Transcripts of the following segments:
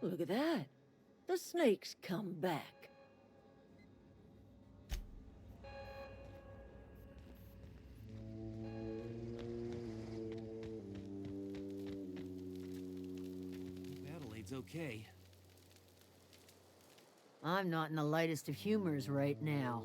Look at that. The snake's come back. Adelaide's okay. I'm not in the lightest of humors right now.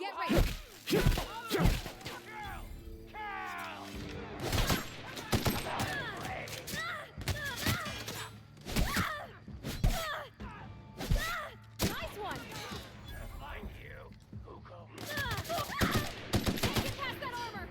Get ready! Nice one! Find you, Hugo. Can't get past that armor!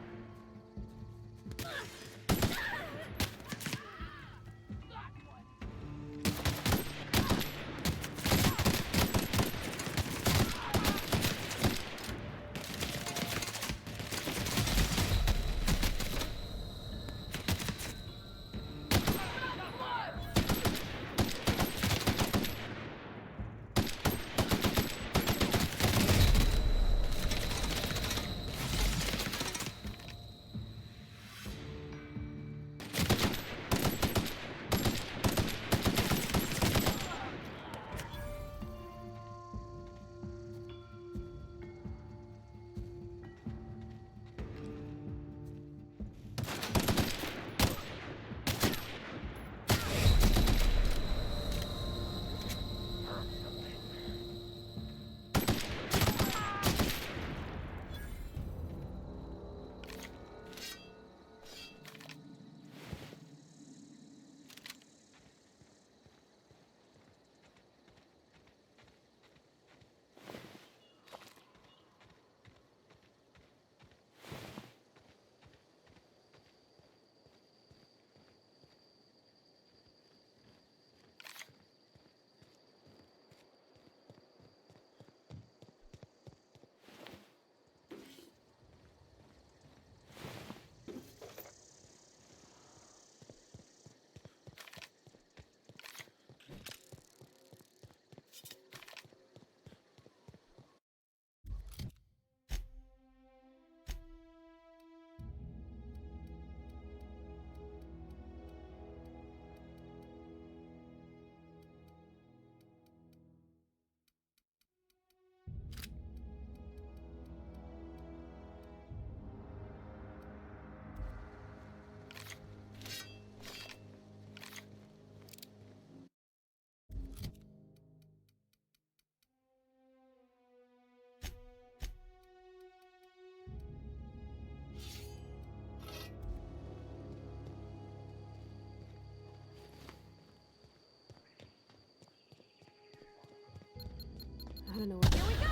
I don't know what. Here we go!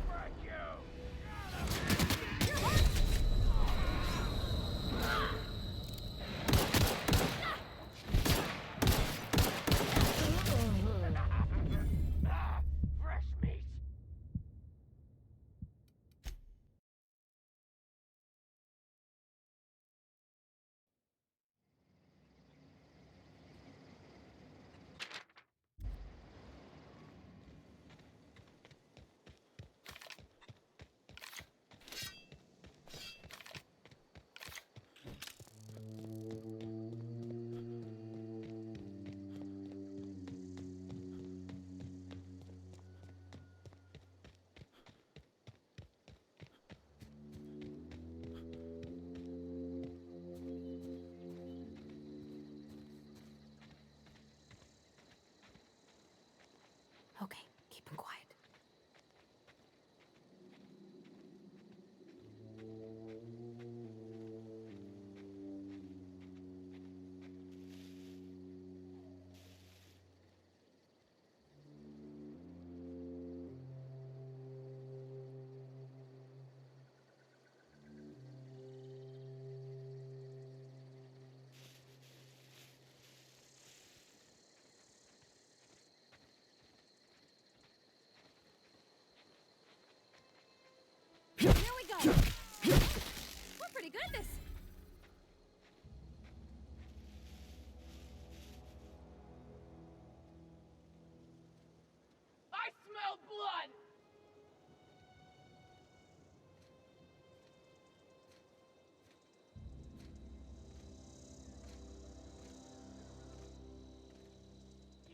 Right, you! Okay, keep him quiet. Here we go! We're pretty good at this! I smell blood!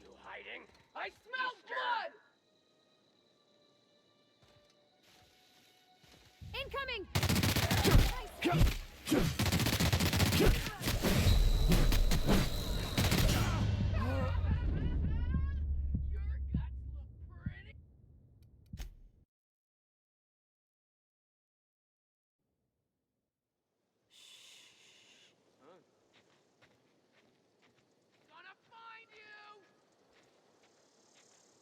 You hiding? I smell blood! Incoming! Your guts look pretty. Gonna find you!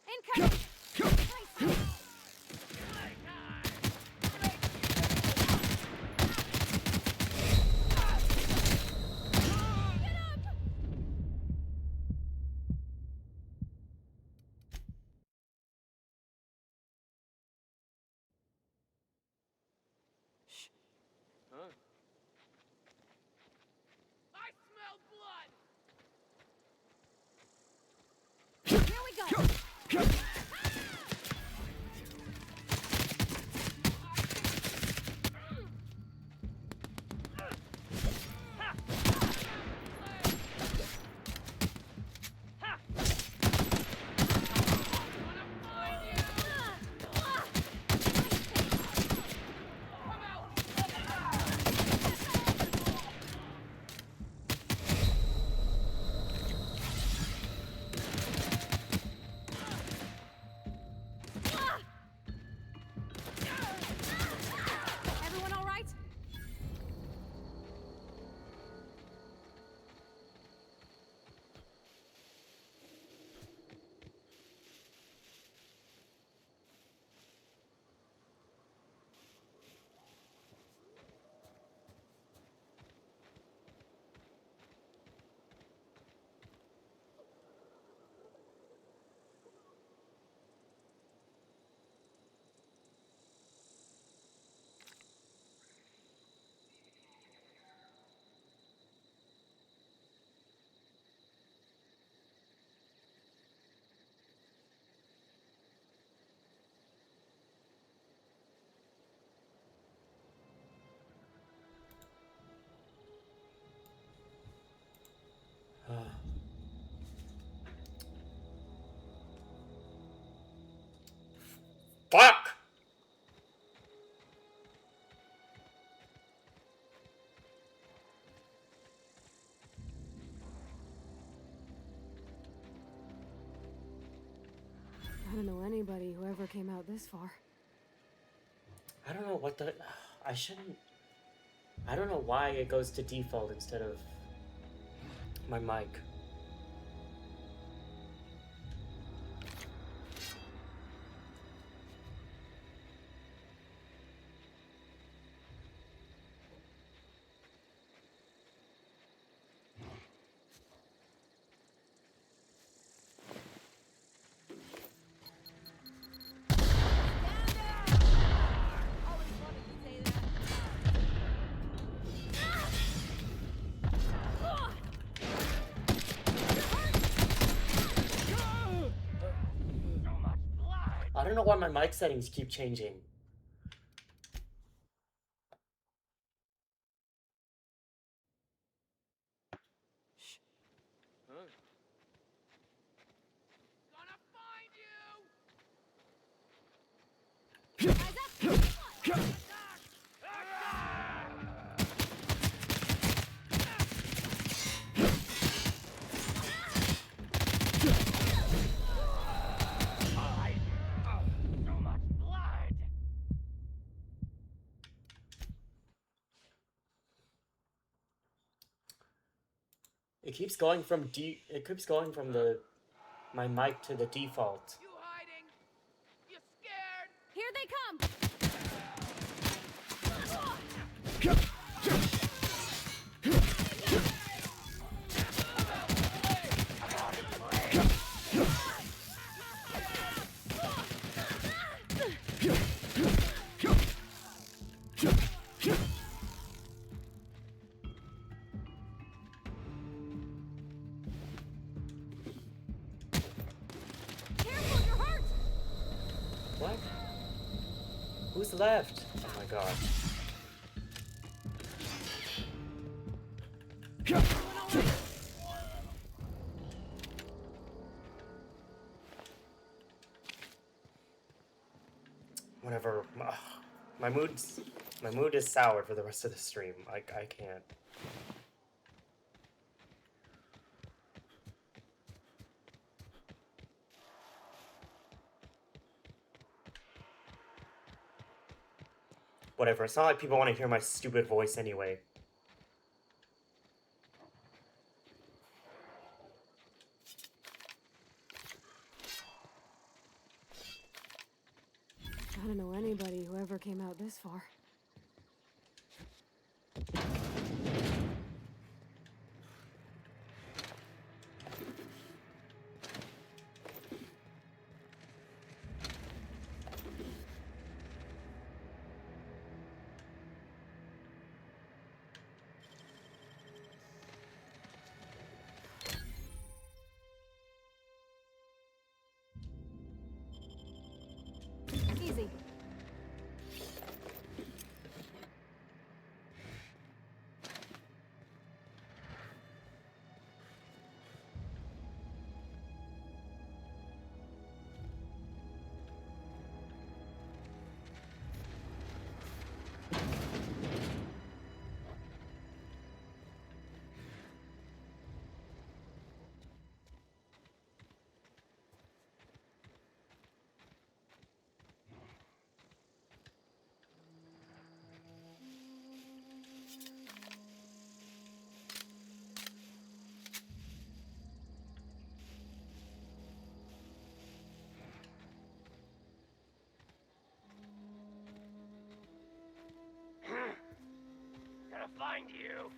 Incoming! I smell blood! Here we go! Everyone all right? Fuck! I don't know anybody who ever came out this far. I don't know what the... I shouldn't... I don't know why it goes to default instead of my mic. I don't know why my mic settings keep changing. Gonna find you! It keeps going from it keeps going from the my mic to the default. You hiding? You scared? Here they come! Careful, you're hurt! What? Who's left? Oh my god. Whatever. Ugh. My mood is soured for the rest of the stream. I can't. Whatever. It's not like people want to hear my stupid voice anyway. I don't know anybody who ever came out this far. Easy. Gonna find you.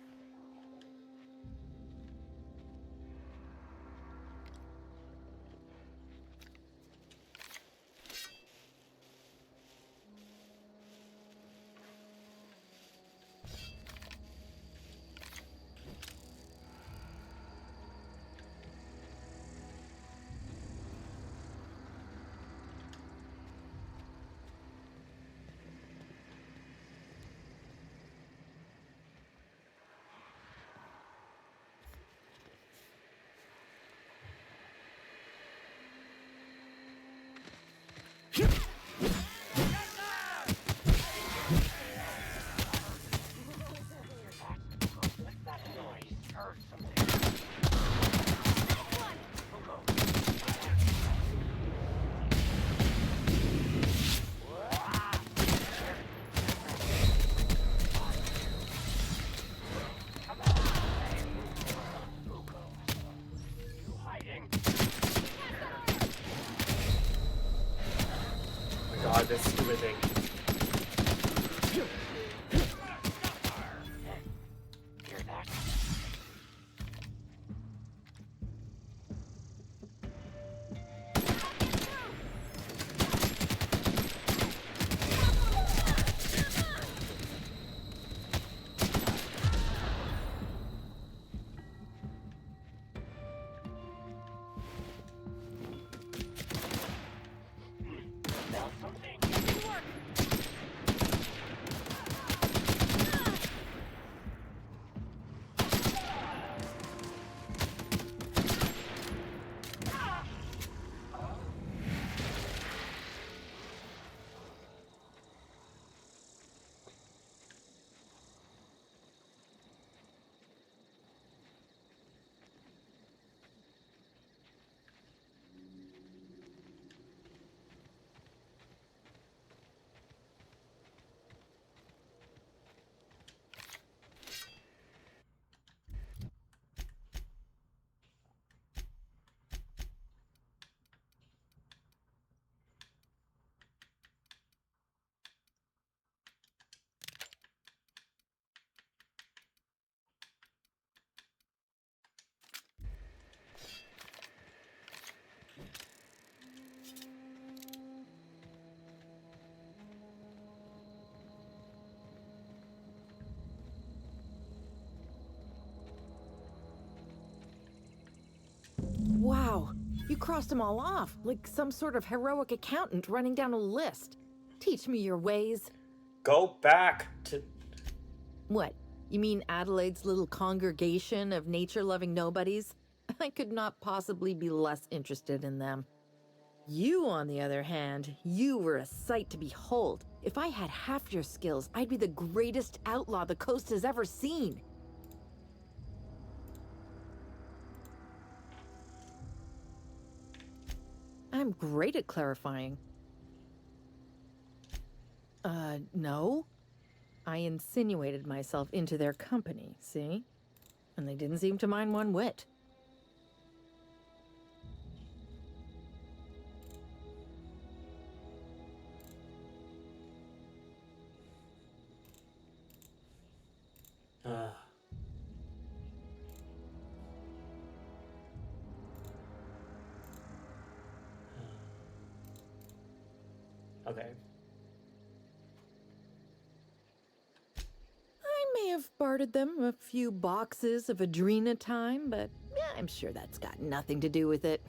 Oh my god, this stupid thing. You crossed them all off, like some sort of heroic accountant running down a list. Teach me your ways. Go back to... What? You mean Adelaide's little congregation of nature-loving nobodies? I could not possibly be less interested in them. You, on the other hand, you were a sight to behold. If I had half your skills, I'd be the greatest outlaw the coast has ever seen. I'm great at clarifying. No. I insinuated myself into their company, see? And they didn't seem to mind one whit. Okay. I may have bartered them a few boxes of Adrena time, but yeah, I'm sure that's got nothing to do with it.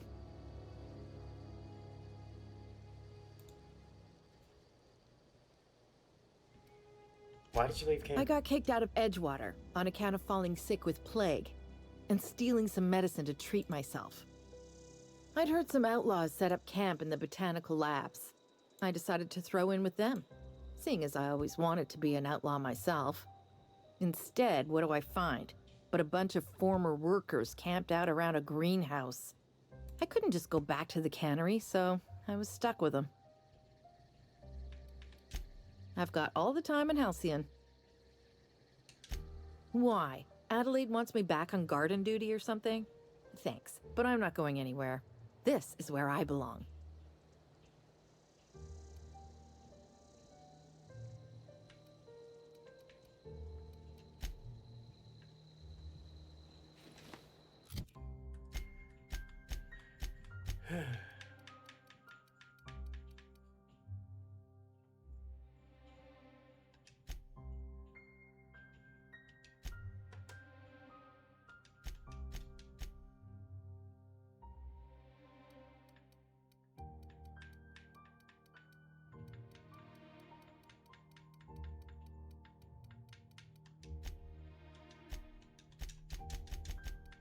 Why did you leave camp? I got kicked out of Edgewater on account of falling sick with plague and stealing some medicine to treat myself. I'd heard some outlaws set up camp in the botanical labs. I decided to throw in with them, seeing as I always wanted to be an outlaw myself. Instead, what do I find but a bunch of former workers camped out around a greenhouse? I couldn't just go back to the cannery, so I was stuck with them. I've got all the time in Halcyon. Why? Adelaide wants me back on garden duty or something? Thanks, but I'm not going anywhere. This is where I belong.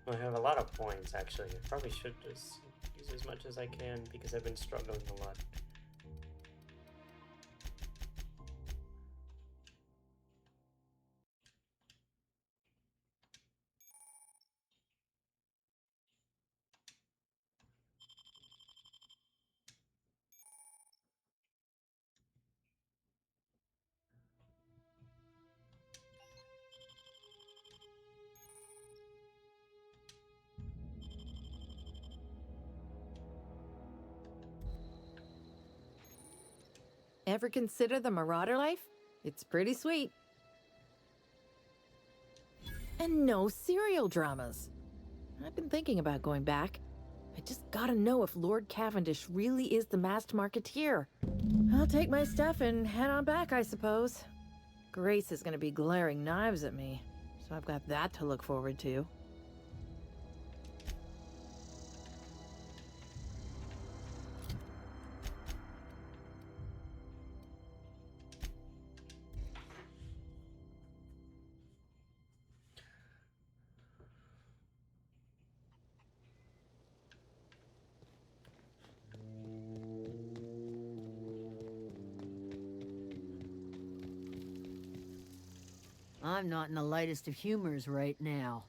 I have a lot of points, actually. I probably should just use as much as I can because I've been struggling a lot. Ever consider the marauder life? It's pretty sweet. And no serial dramas. I've been thinking about going back. I just gotta know if Lord Cavendish really is the masked marketeer. I'll take my stuff and head on back, I suppose. Grace is gonna be glaring knives at me, so I've got that to look forward to. I'm not in the lightest of humors right now.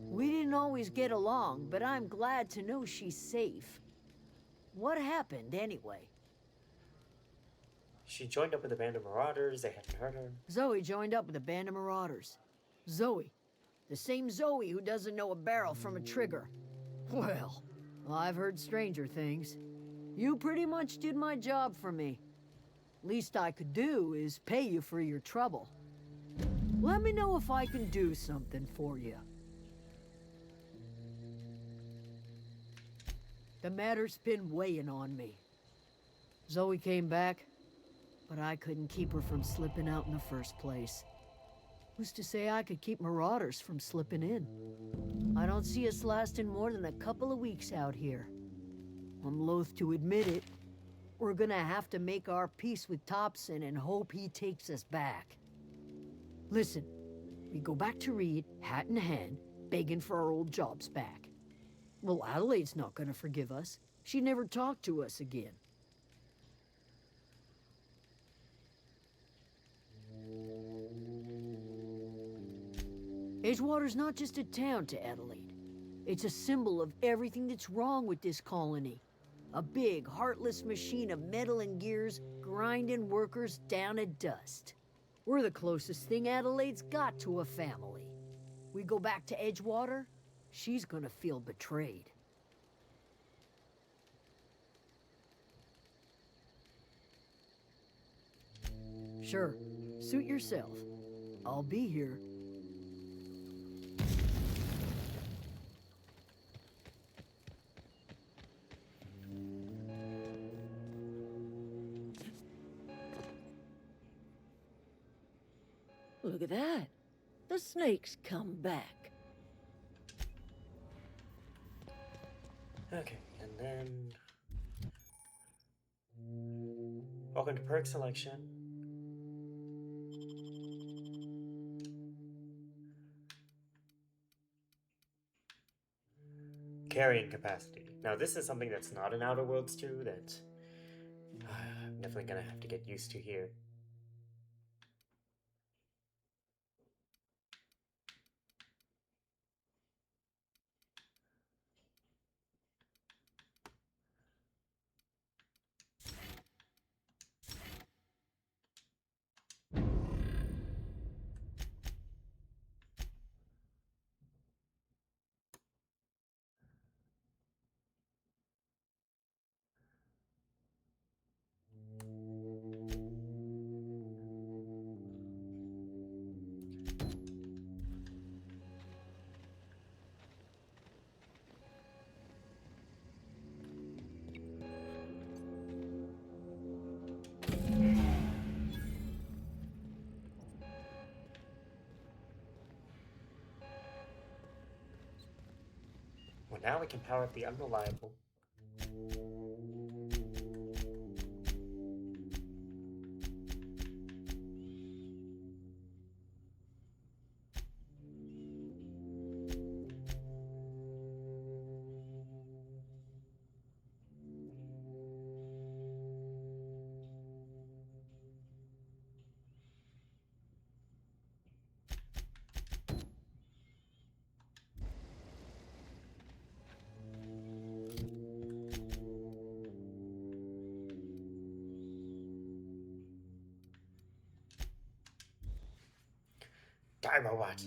We didn't always get along, but I'm glad to know she's safe. What happened, anyway? She joined up with a band of marauders. They hadn't hurt her. Zoe joined up with a band of marauders. Zoe. The same Zoe who doesn't know a barrel from a trigger. Well, I've heard stranger things. You pretty much did my job for me. Least I could do is pay you for your trouble. Let me know if I can do something for you. The matter's been weighing on me. Zoe came back, but I couldn't keep her from slipping out in the first place. Who's to say I could keep marauders from slipping in? I don't see us lasting more than a couple of weeks out here. I'm loath to admit it. We're gonna have to make our peace with Thompson and hope he takes us back. Listen, we go back to Reed, hat in hand, begging for our old jobs back. Well, Adelaide's not gonna forgive us. She never talked to us again. Edgewater's not just a town to Adelaide. It's a symbol of everything that's wrong with this colony. A big, heartless machine of metal and gears grinding workers down to dust. We're the closest thing Adelaide's got to a family. We go back to Edgewater, she's gonna feel betrayed. Sure, suit yourself. I'll be here. Look at that. The snake's come back. Okay, and then welcome to perk selection. Carrying capacity. Now this is something that's not in Outer Worlds 2 that I'm definitely gonna have to get used to here. Well, now we can power up the unreliable. Die, robot!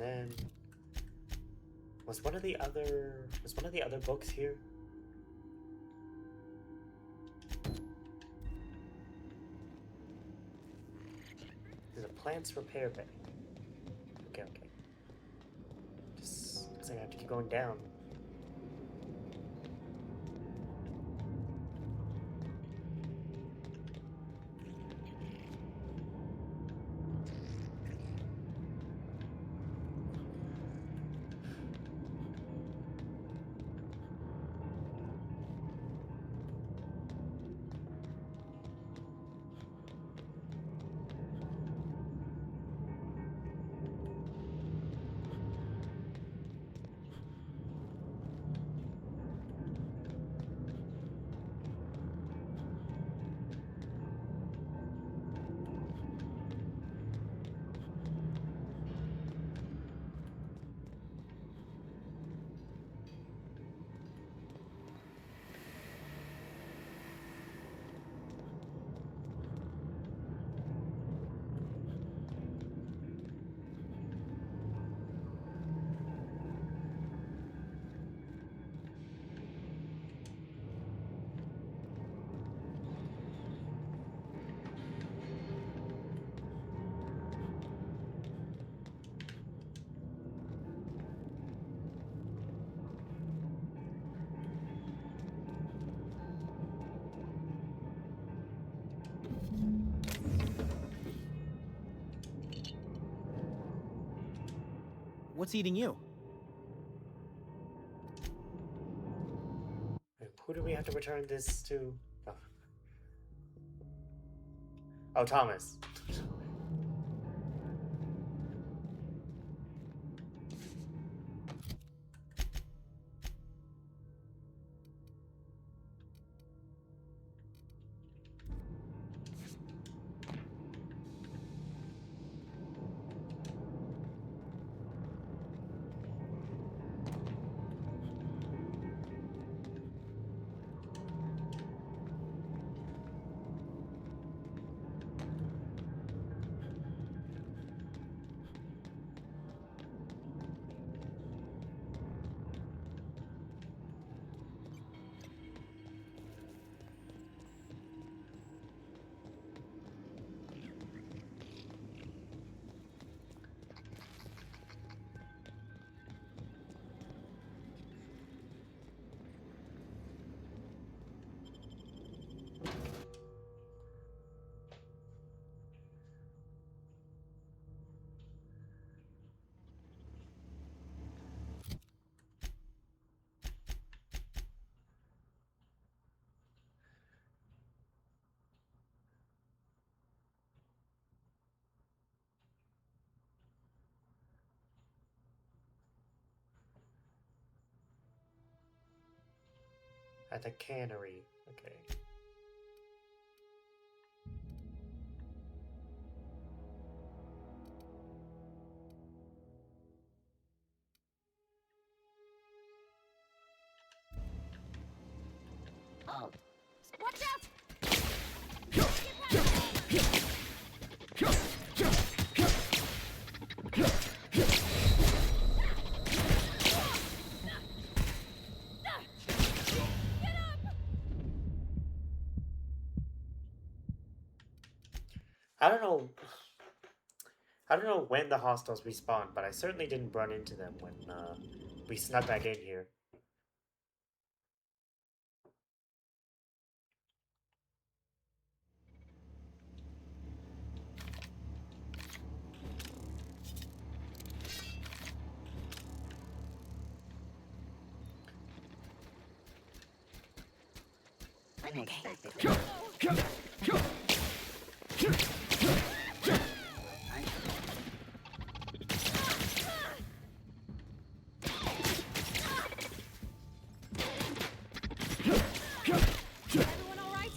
then was one of the other books here? There's a plants repair bay. Okay, okay. Just looks like I have to keep going down. What's eating you? Who do we have to return this to? Oh, oh, Thomas. At the cannery. Okay. Oh, watch out! I don't know. I don't know when the hostiles respawned, but I certainly didn't run into them when we snuck back in here. Everyone all right?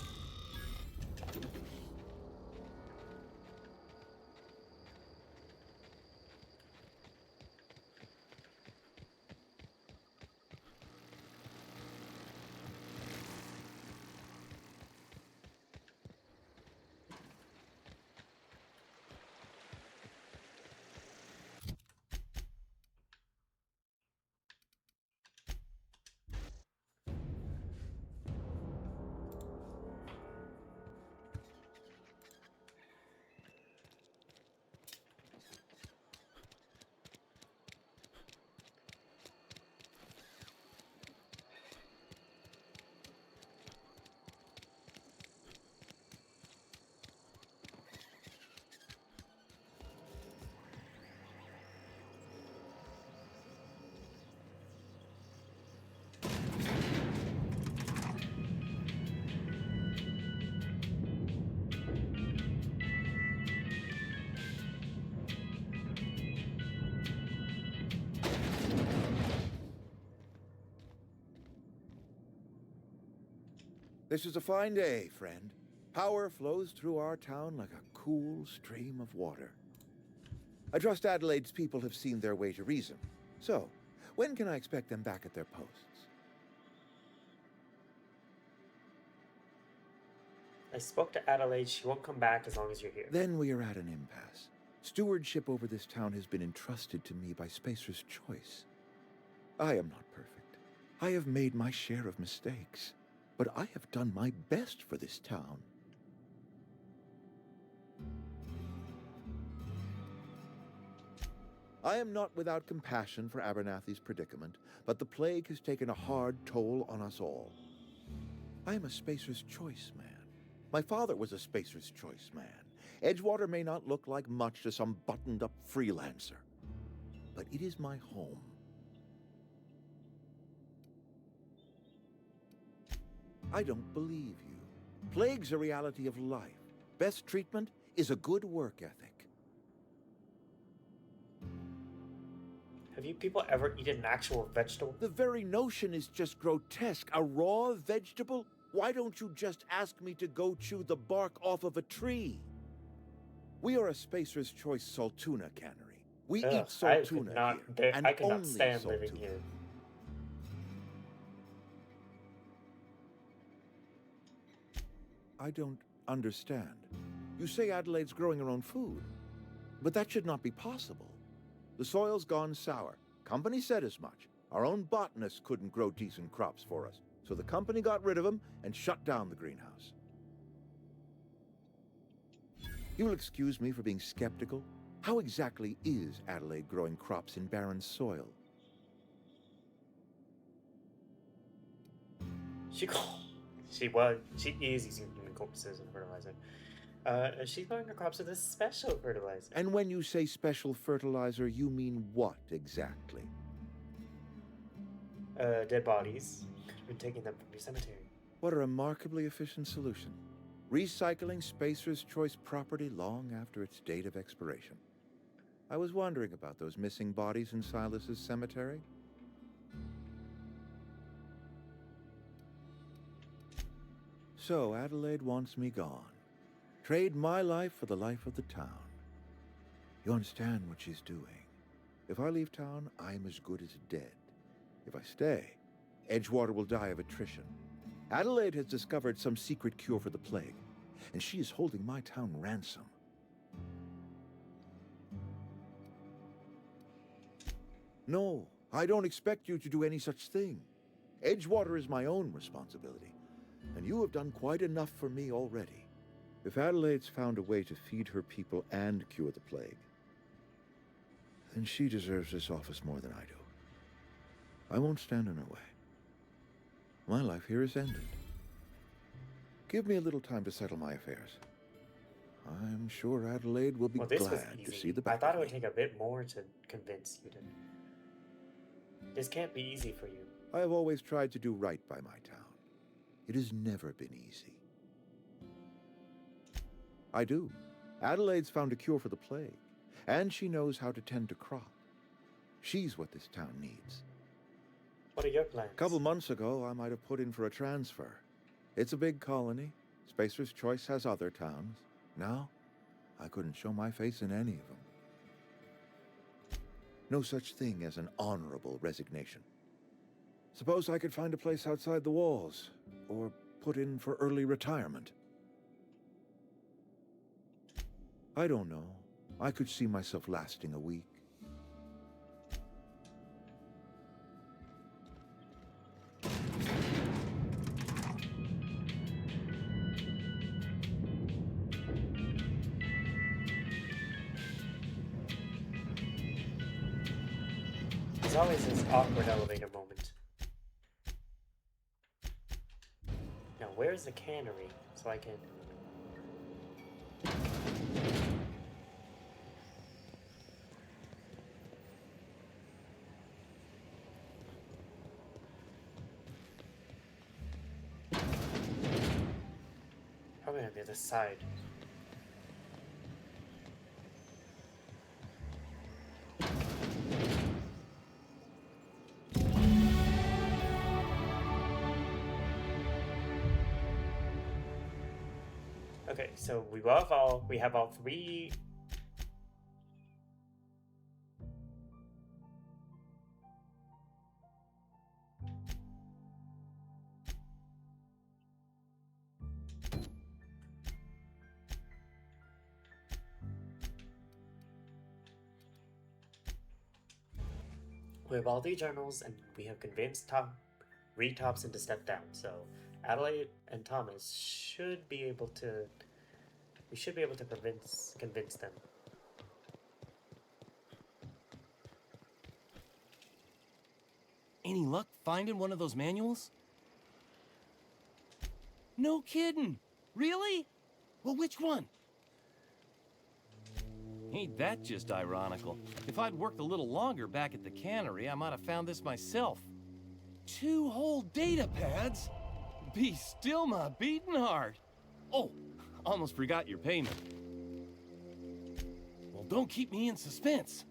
This is a fine day, friend. Power flows through our town like a cool stream of water. I trust Adelaide's people have seen their way to reason. So, when can I expect them back at their posts? I spoke to Adelaide. She won't come back as long as you're here. Then we are at an impasse. Stewardship over this town has been entrusted to me by Spacer's Choice. I am not perfect. I have made my share of mistakes, but I have done my best for this town. I am not without compassion for Abernathy's predicament, but the plague has taken a hard toll on us all. I am a Spacer's Choice man. My father was a Spacer's Choice man. Edgewater may not look like much to some buttoned-up freelancer, but it is my home. I don't believe you. Plague's a reality of life. Best treatment is a good work ethic. Have you people ever eaten an actual vegetable? The very notion is just grotesque. A raw vegetable? Why don't you just ask me to go chew the bark off of a tree? We are a Spacer's Choice Saltuna cannery. We eat Saltuna here, and I could not only stand living Saltuna. here. I don't understand. You say Adelaide's growing her own food, but that should not be possible. The soil's gone sour. Company said as much. Our own botanists couldn't grow decent crops for us, so the company got rid of them and shut down the greenhouse. You will excuse me for being skeptical. How exactly is Adelaide growing crops in barren soil? She is using human corpses and fertilizer. She's growing her crops with a special fertilizer. And when you say special fertilizer, you mean what exactly? Dead bodies. Could have been taking them from your cemetery. What a remarkably efficient solution. Recycling Spacer's Choice property long after its date of expiration. I was wondering about those missing bodies in Silas's cemetery. So Adelaide wants me gone. Trade my life for the life of the town. You understand what she's doing. If I leave town, I'm as good as dead. If I stay, Edgewater will die of attrition. Adelaide has discovered some secret cure for the plague, and she is holding my town ransom. No, I don't expect you to do any such thing. Edgewater is my own responsibility, and you have done quite enough for me already. If Adelaide's found a way to feed her people and cure the plague, then she deserves this office more than I do. I won't stand in her way. My life here is ended. Give me a little time to settle my affairs. I'm sure Adelaide will be Well, this was glad easy. to see the I back thought of it would me. take a bit more to convince you to. This can't be easy for you. I have always tried to do right by my town. It has never been easy. I do. Adelaide's found a cure for the plague, and she knows how to tend to crop. She's what this town needs. What are your plans? A couple months ago, I might have put in for a transfer. It's a big colony. Spacer's Choice has other towns. Now, I couldn't show my face in any of them. No such thing as an honorable resignation. Suppose I could find a place outside the walls, or put in for early retirement. I don't know. I could see myself lasting a week. There's always this awkward elevator moment. Now, where's the cannery? So I can... Probably on the other side. Okay, so we have all three. We have all the journals, and we have convinced Reed Thompson to step down. So Adelaide and Thomas should be able to. We should be able to convince them. Any luck finding one of those manuals? No kidding. Really? Well, which one? Ain't that just ironical? If I'd worked a little longer back at the cannery, I might have found this myself. 2 whole data pads? Be still my beating heart. Oh, almost forgot your payment. Well, don't keep me in suspense.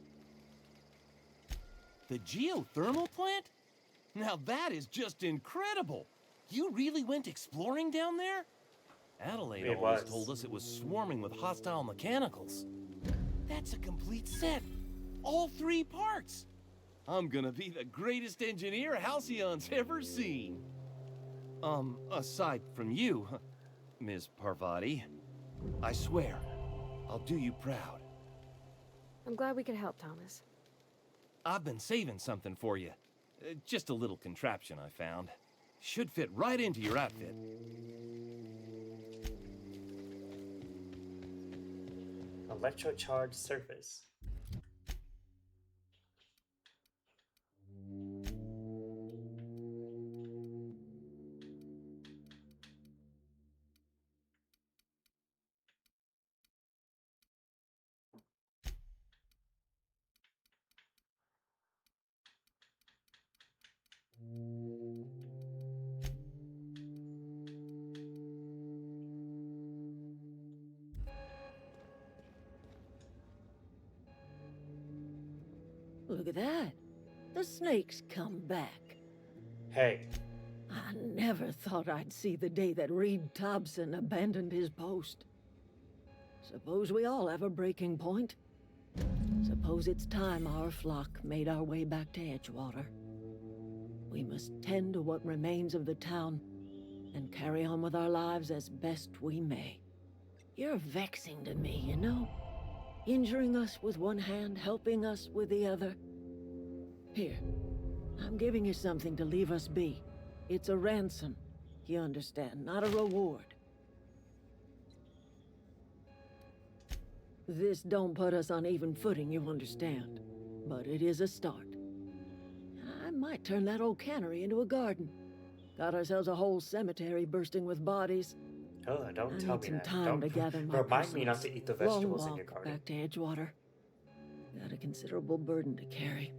The geothermal plant? Now that is just incredible. You really went exploring down there? Adelaide always told us it was swarming with hostile mechanicals. That's a complete set. All 3 parts. I'm gonna be the greatest engineer Halcyon's ever seen. Aside from you, Ms. Parvati, I swear, I'll do you proud. I'm glad we could help, Thomas. I've been saving something for you. Just a little contraption I found. Should fit right into your outfit. Electrocharged surface. Look at that. The snake's come back. Hey, I never thought I'd see the day that Reed Thompson abandoned his post. Suppose we all have a breaking point. Suppose it's time our flock made our way back to Edgewater. We must tend to what remains of the town and carry on with our lives as best we may. You're vexing to me, you know? Injuring us with one hand, helping us with the other. Here, I'm giving you something to leave us be. It's a ransom, you understand, not a reward. This don't put us on even footing, you understand. But it is a start. I might turn that old cannery into a garden. Got ourselves a whole cemetery bursting with bodies. oh, don't I tell need me some that. time Don't to gather my remind me not to personals. eat the Long vegetables in walk your garden. back to Edgewater. Got a considerable burden to carry.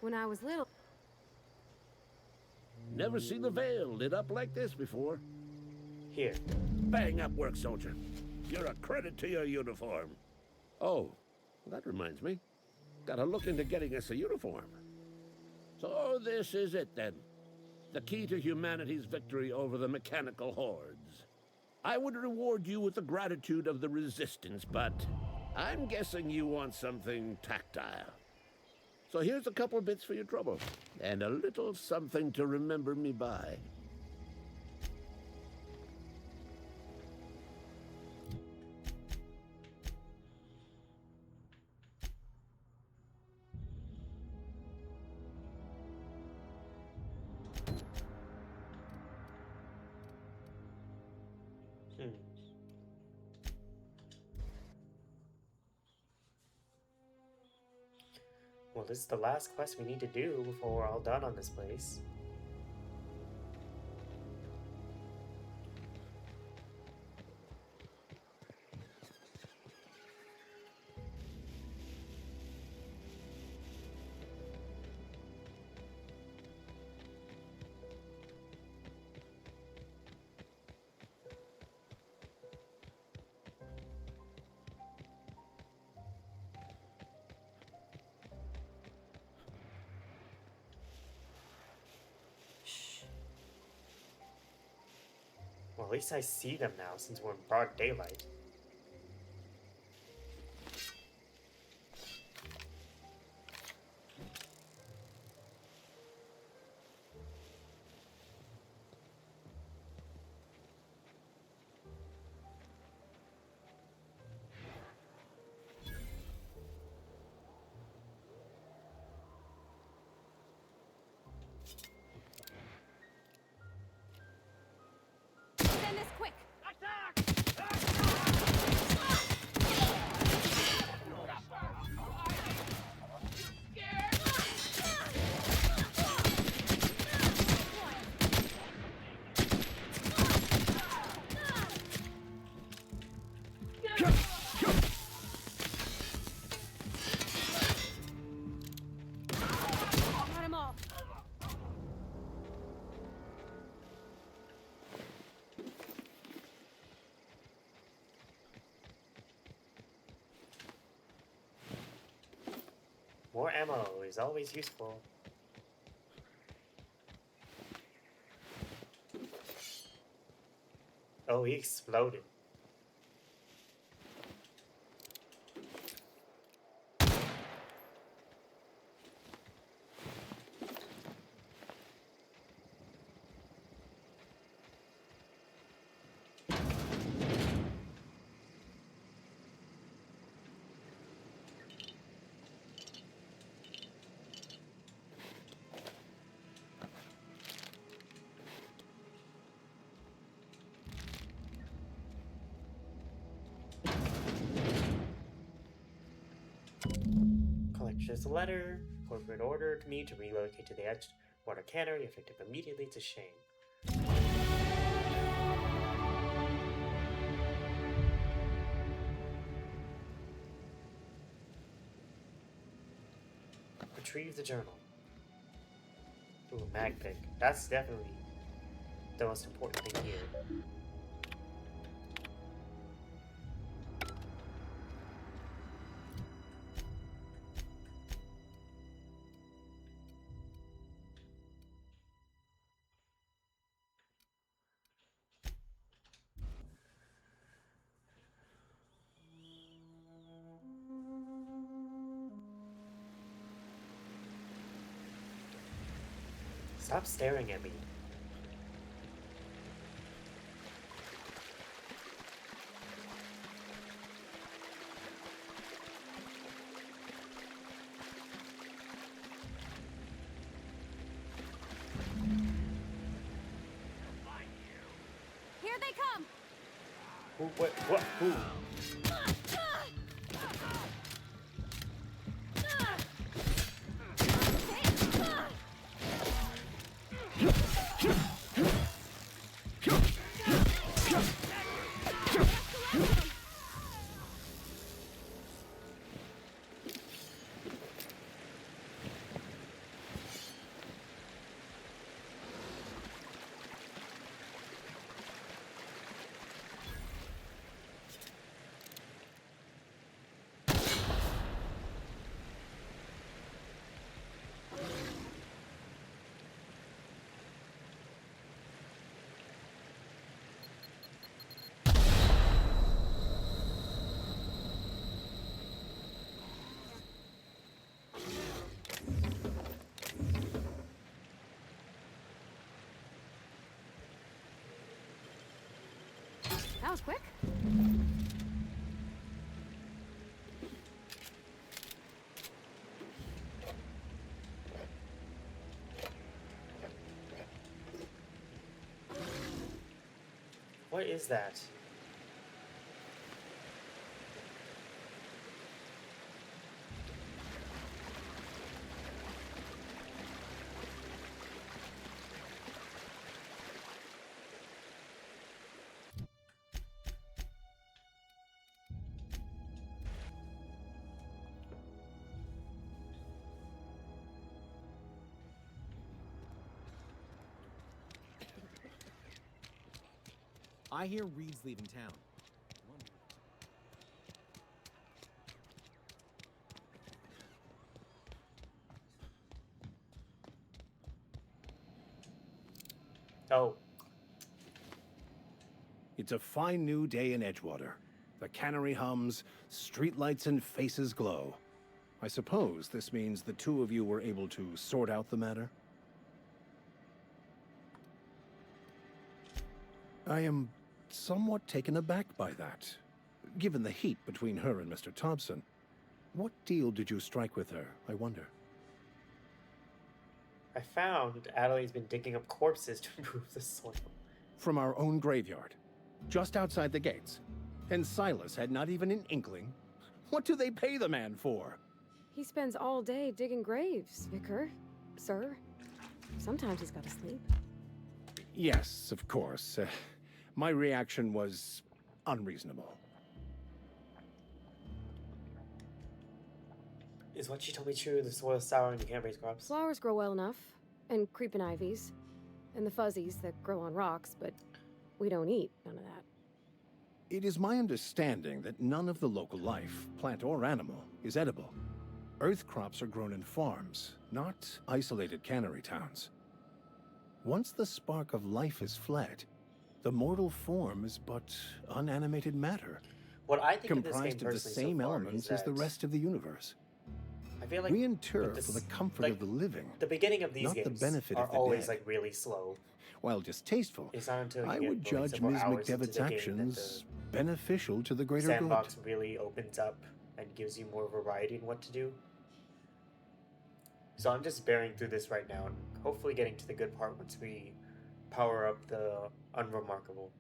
When I was little, Never seen the Vale lit up like this before. Here. Bang up work, soldier. You're a credit to your uniform. Oh, that reminds me. Gotta look into getting us a uniform. So this is it then. The key to humanity's victory over the mechanical hordes. I would reward you with the gratitude of the Resistance, but I'm guessing you want something tactile. So here's a couple bits for your trouble, and a little something to remember me by. Well, this is the last quest we need to do before we're all done on this place. At least I see them now since we're in broad daylight. Send this quick. Got 'em all. More ammo is always useful. Oh, he exploded. Collector's letter. Corporate ordered me to relocate to the Edgewater Cannery, effective immediately. It's a shame. Retrieve the journal. Ooh, mag pick. That's definitely the most important thing here. Stop staring at me. Here they come. Who? What? Who? That was quick. What is that? I hear Reed's leaving town. Oh. It's a fine new day in Edgewater. The cannery hums, streetlights and faces glow. I suppose this means the two of you were able to sort out the matter? I am somewhat taken aback by that, given the heat between her and Mr. Thompson. What deal did you strike with her, I wonder? I found Adelaide's been digging up corpses to improve the soil. From our own graveyard, just outside the gates. And Silas had not even an inkling. What do they pay the man for? He spends all day digging graves, Vicar. Sir. Sometimes he's got to sleep. Yes, of course. My reaction was unreasonable. Is what she told me true? The soil's sour and you can't raise crops? Flowers grow well enough. And creeping ivies. And the fuzzies that grow on rocks, but we don't eat none of that. It is my understanding that none of the local life, plant or animal, is edible. Earth crops are grown in farms, not isolated cannery towns. Once the spark of life is fled, the mortal form is but unanimated matter, what I think comprised of the same elements as the rest of the universe. I feel like we inter for the comfort of the living, the beginning of these not games the benefit are of the always dead. like really slow. While distasteful, It's not until you I get would like, judge several Ms. hours into McDevitt's the game that actions beneficial to the the greater sandbox good. really opens up and gives you more variety in what to do. So I'm just bearing through this right now and hopefully getting to the good part once we power up the unremarkable.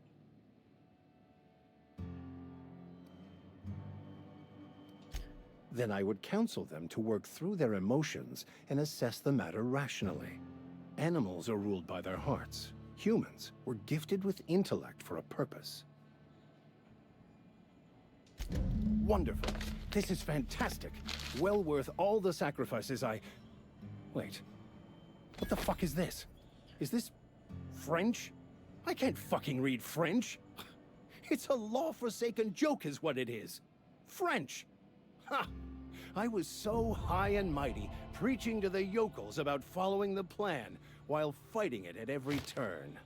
Then I would counsel them to work through their emotions and assess the matter rationally. Animals are ruled by their hearts. Humans were gifted with intellect for a purpose. Wonderful. This is fantastic. Well worth all the sacrifices I... Wait. What the fuck is this? Is this French? I can't fucking read French. It's a law-forsaken joke is what it is. French. Ha! I was so high and mighty, preaching to the yokels about following the plan, while fighting it at every turn.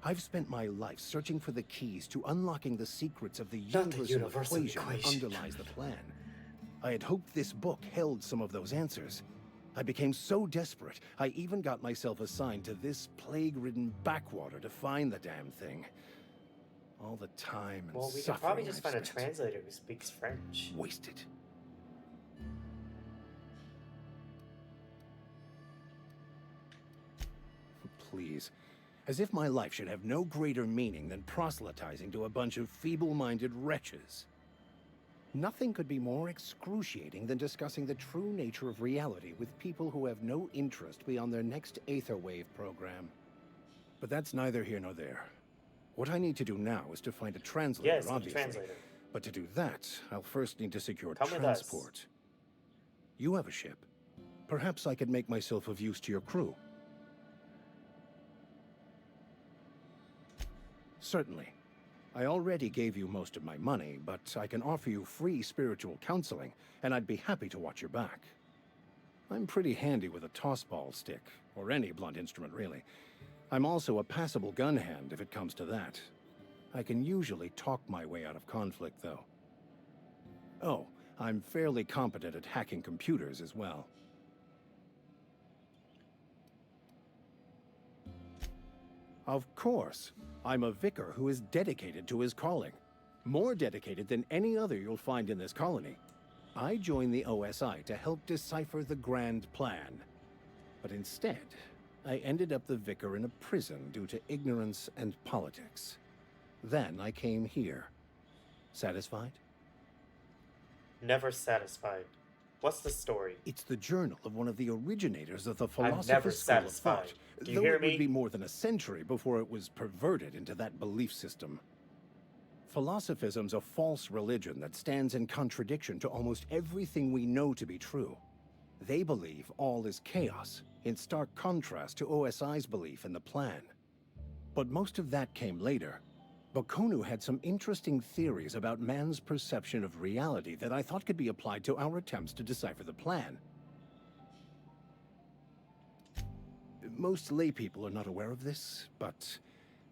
I've spent my life searching for the keys to unlocking the secrets of the universal equation that underlies the plan. I had hoped this book held some of those answers. I became so desperate, I even got myself assigned to this plague-ridden backwater to find the damn thing. All the time and well, we suffering could probably just I've find a spent. translator who speaks French. Wasted. Please. As if my life should have no greater meaning than proselytizing to a bunch of feeble-minded wretches. Nothing could be more excruciating than discussing the true nature of reality with people who have no interest beyond their next Aetherwave program. But that's neither here nor there. What I need to do now is to find a translator, Yes, obviously. translator. But to do that, I'll first need to secure Come with us. transport. You have a ship. Perhaps I could make myself of use to your crew. Certainly. I already gave you most of my money, but I can offer you free spiritual counseling, and I'd be happy to watch your back. I'm pretty handy with a tossball stick, or any blunt instrument, really. I'm also a passable gun hand, if it comes to that. I can usually talk my way out of conflict, though. Oh, I'm fairly competent at hacking computers as well. Of course. I'm a vicar who is dedicated to his calling. More dedicated than any other you'll find in this colony. I joined the OSI to help decipher the grand plan. But instead, I ended up the vicar in a prison due to ignorance and politics. Then I came here. Satisfied? Never satisfied. What's the story? It's the journal of one of the originators of the I'm never philosopher's school of satisfied. thought. Do you Though hear it would me? be more than a century before it was perverted into that belief system. Philosophism's a false religion that stands in contradiction to almost everything we know to be true. They believe all is chaos, in stark contrast to OSI's belief in the plan. But most of that came later. Bakonu had some interesting theories about man's perception of reality that I thought could be applied to our attempts to decipher the plan. most lay people are not aware of this, but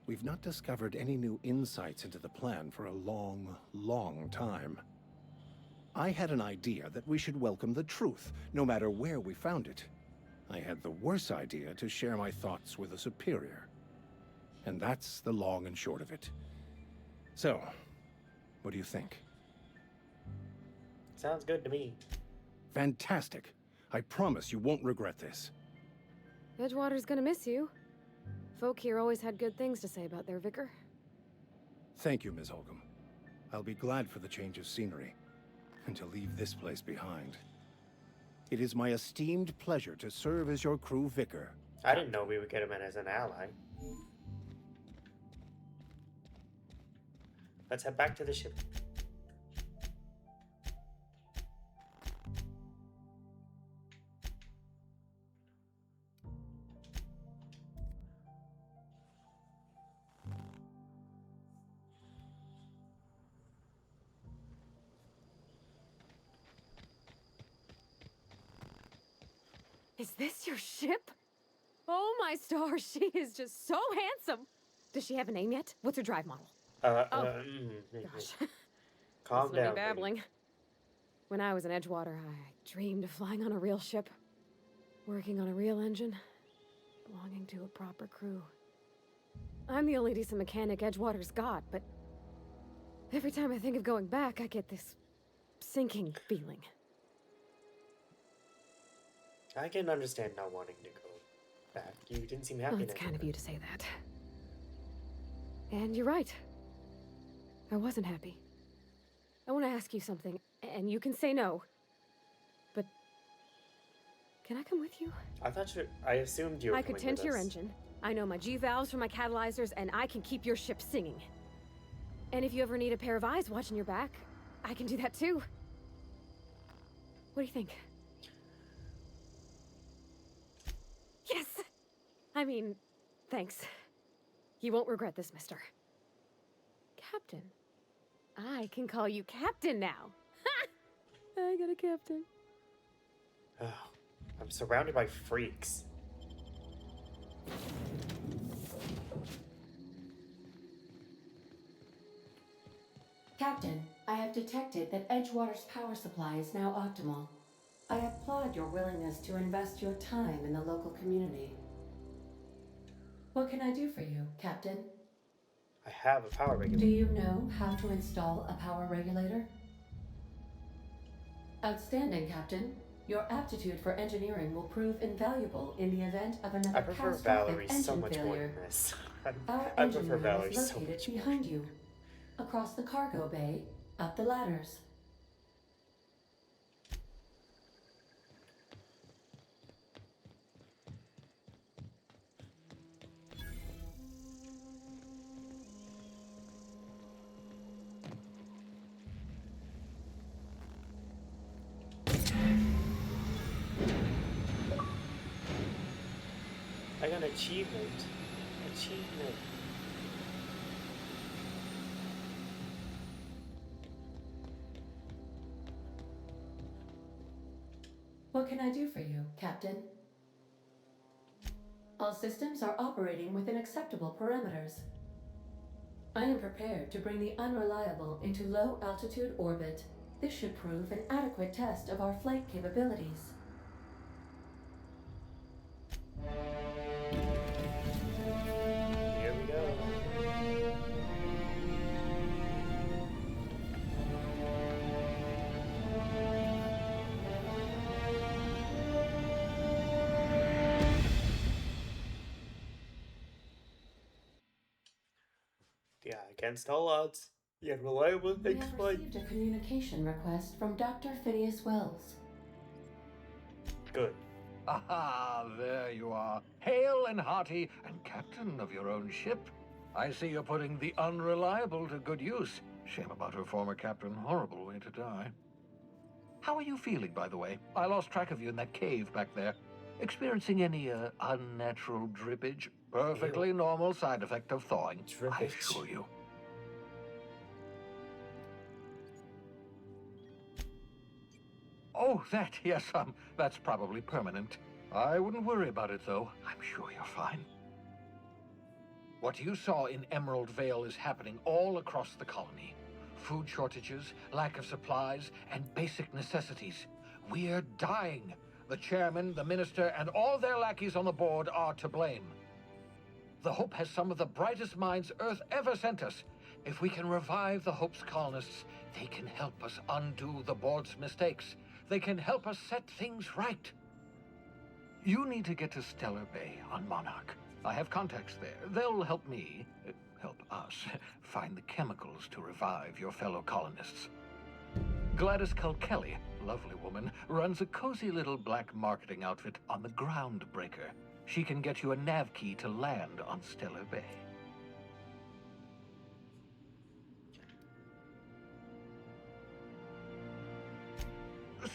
we've not discovered any new insights into the plan for a long, long time. I had an idea that we should welcome the truth, no matter where we found it. I had the worse idea to share my thoughts with a superior. And that's the long and short of it. So, what do you think? Sounds good to me. Fantastic. I promise you won't regret this. Edgewater's gonna miss you. Folk here always had good things to say about their vicar. Thank you, Ms. Holcomb. I'll be glad for the change of scenery, and to leave this place behind. It is my esteemed pleasure to serve as your crew vicar. I didn't know we would get him in as an ally. Let's head back to the ship. Is this your ship? Oh my stars, she is just so handsome. Does she have a name yet? What's her drive model? Gosh. Calm Listen to down, me babbling. When I was in Edgewater, I dreamed of flying on a real ship, working on a real engine, belonging to a proper crew. I'm the only decent mechanic Edgewater's got, but every time I think of going back, I get this sinking feeling. I can understand not wanting to go back. You didn't seem happy. Well, it's kind of you to say that. And you're right. I wasn't happy. I want to ask you something, and you can say no. But can I come with you? I assumed you were I could tend to your engine. I know my G-valves from my catalyzers, and I can keep your ship singing. And if you ever need a pair of eyes watching your back, I can do that too. What do you think? Yes! I mean, thanks. You won't regret this, mister. Captain. I can call you Captain now. Ha! I got a captain. Oh, I'm surrounded by freaks. Captain, I have detected that Edgewater's power supply is now optimal. I applaud your willingness to invest your time in the local community. What can I do for you, Captain? I have a power regulator. Do you know how to install a power regulator? Outstanding, Captain. Your aptitude for engineering will prove invaluable in the event of another I prefer Valerie so much more than this. I prefer Valerie so much more. Behind you, across the cargo bay, up the ladders. I got an achievement. Achievement. What can I do for you, Captain? All systems are operating within acceptable parameters. I am prepared to bring the unreliable into low-altitude orbit. This should prove an adequate test of our flight capabilities. Here we go. Yeah, against all odds, yet reliable We have received a communication request from Dr. Phineas Wells. Good. Aha, there you are. Hale and hearty, and captain of your own ship. I see you're putting the unreliable to good use. Shame about her former captain. Horrible way to die. How are you feeling, by the way? I lost track of you in that cave back there. Experiencing any, unnatural drippage? Perfectly normal side effect of thawing, I assure you. Oh, that, yes, that's probably permanent. I wouldn't worry about it, though. I'm sure you're fine. What you saw in Emerald Vale is happening all across the colony. Food shortages, lack of supplies, and basic necessities. We're dying. The chairman, the minister, and all their lackeys on the board are to blame. The Hope has some of the brightest minds Earth ever sent us. If we can revive the Hope's colonists, they can help us undo the board's mistakes. They can help us set things right. You need to get to Stellar Bay on Monarch. I have contacts there. They'll help me, help us, find the chemicals to revive your fellow colonists. Gladys Kelly, lovely woman, runs a cozy little black marketing outfit on the Groundbreaker. She can get you a nav key to land on Stellar Bay.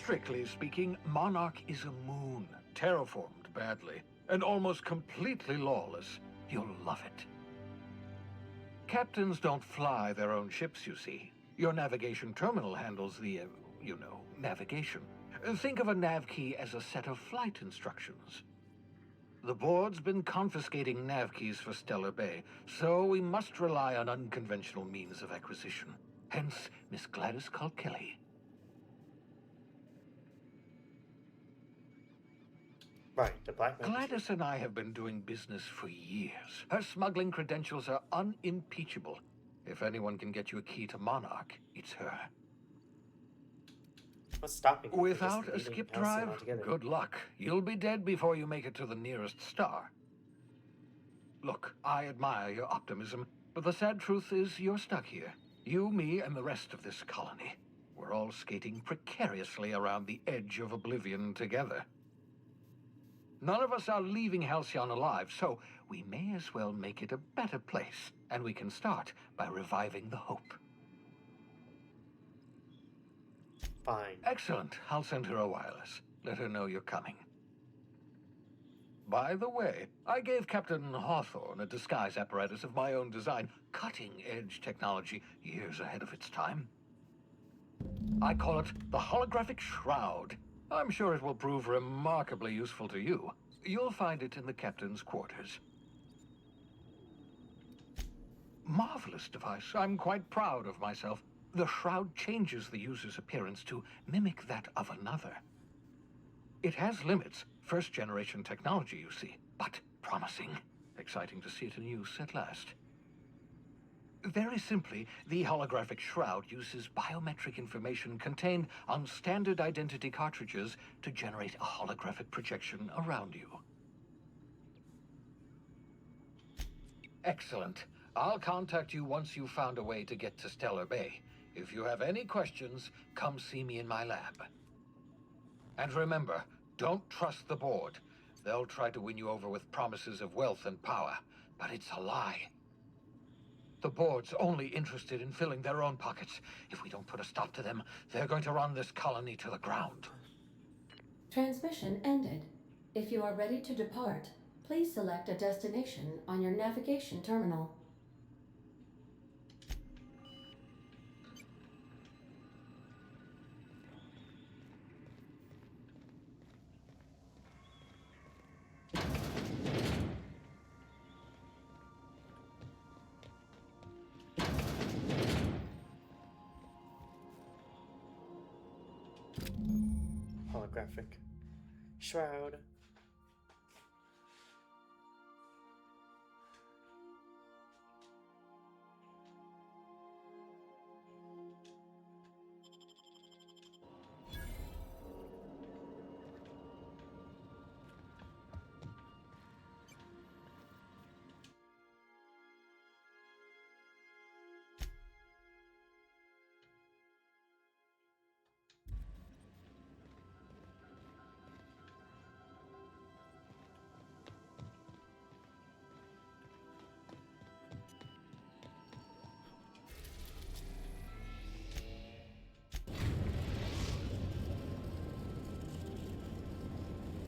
Strictly speaking, Monarch is a moon, terraformed badly, and almost completely lawless. You'll love it. Captains don't fly their own ships, you see. Your navigation terminal handles the, navigation. Think of a nav key as a set of flight instructions. The board's been confiscating nav keys for Stellar Bay, so we must rely on unconventional means of acquisition. Hence, Miss Gladys Kelly. Right, the black man. Gladys and I have been doing business for years. Her smuggling credentials are unimpeachable. If anyone can get you a key to Monarch, it's her. What's stopping you? Without a skip drive, good luck. You'll be dead before you make it to the nearest star. Look, I admire your optimism, but the sad truth is you're stuck here. You, me, and the rest of this colony. We're all skating precariously around the edge of oblivion together. None of us are leaving Halcyon alive, so we may as well make it a better place, and we can start by reviving the Hope. Fine. Excellent. I'll send her a wireless. Let her know you're coming. By the way, I gave Captain Hawthorne a disguise apparatus of my own design, cutting-edge technology, years ahead of its time. I call it the Holographic Shroud. I'm sure it will prove remarkably useful to you. You'll find it in the captain's quarters. Marvelous device. I'm quite proud of myself. The shroud changes the user's appearance to mimic that of another. It has limits. First-generation technology, you see, but promising. Exciting to see it in use at last. Very simply, the holographic shroud uses biometric information contained on standard identity cartridges to generate a holographic projection around you. Excellent. I'll contact you once you've found a way to get to Stellar Bay. If you have any questions, come see me in my lab. And remember, don't trust the board. They'll try to win you over with promises of wealth and power, but it's a lie. The board's only interested in filling their own pockets. If we don't put a stop to them, they're going to run this colony to the ground. Transmission ended. If you are ready to depart, please select a destination on your navigation terminal. Holographic shroud.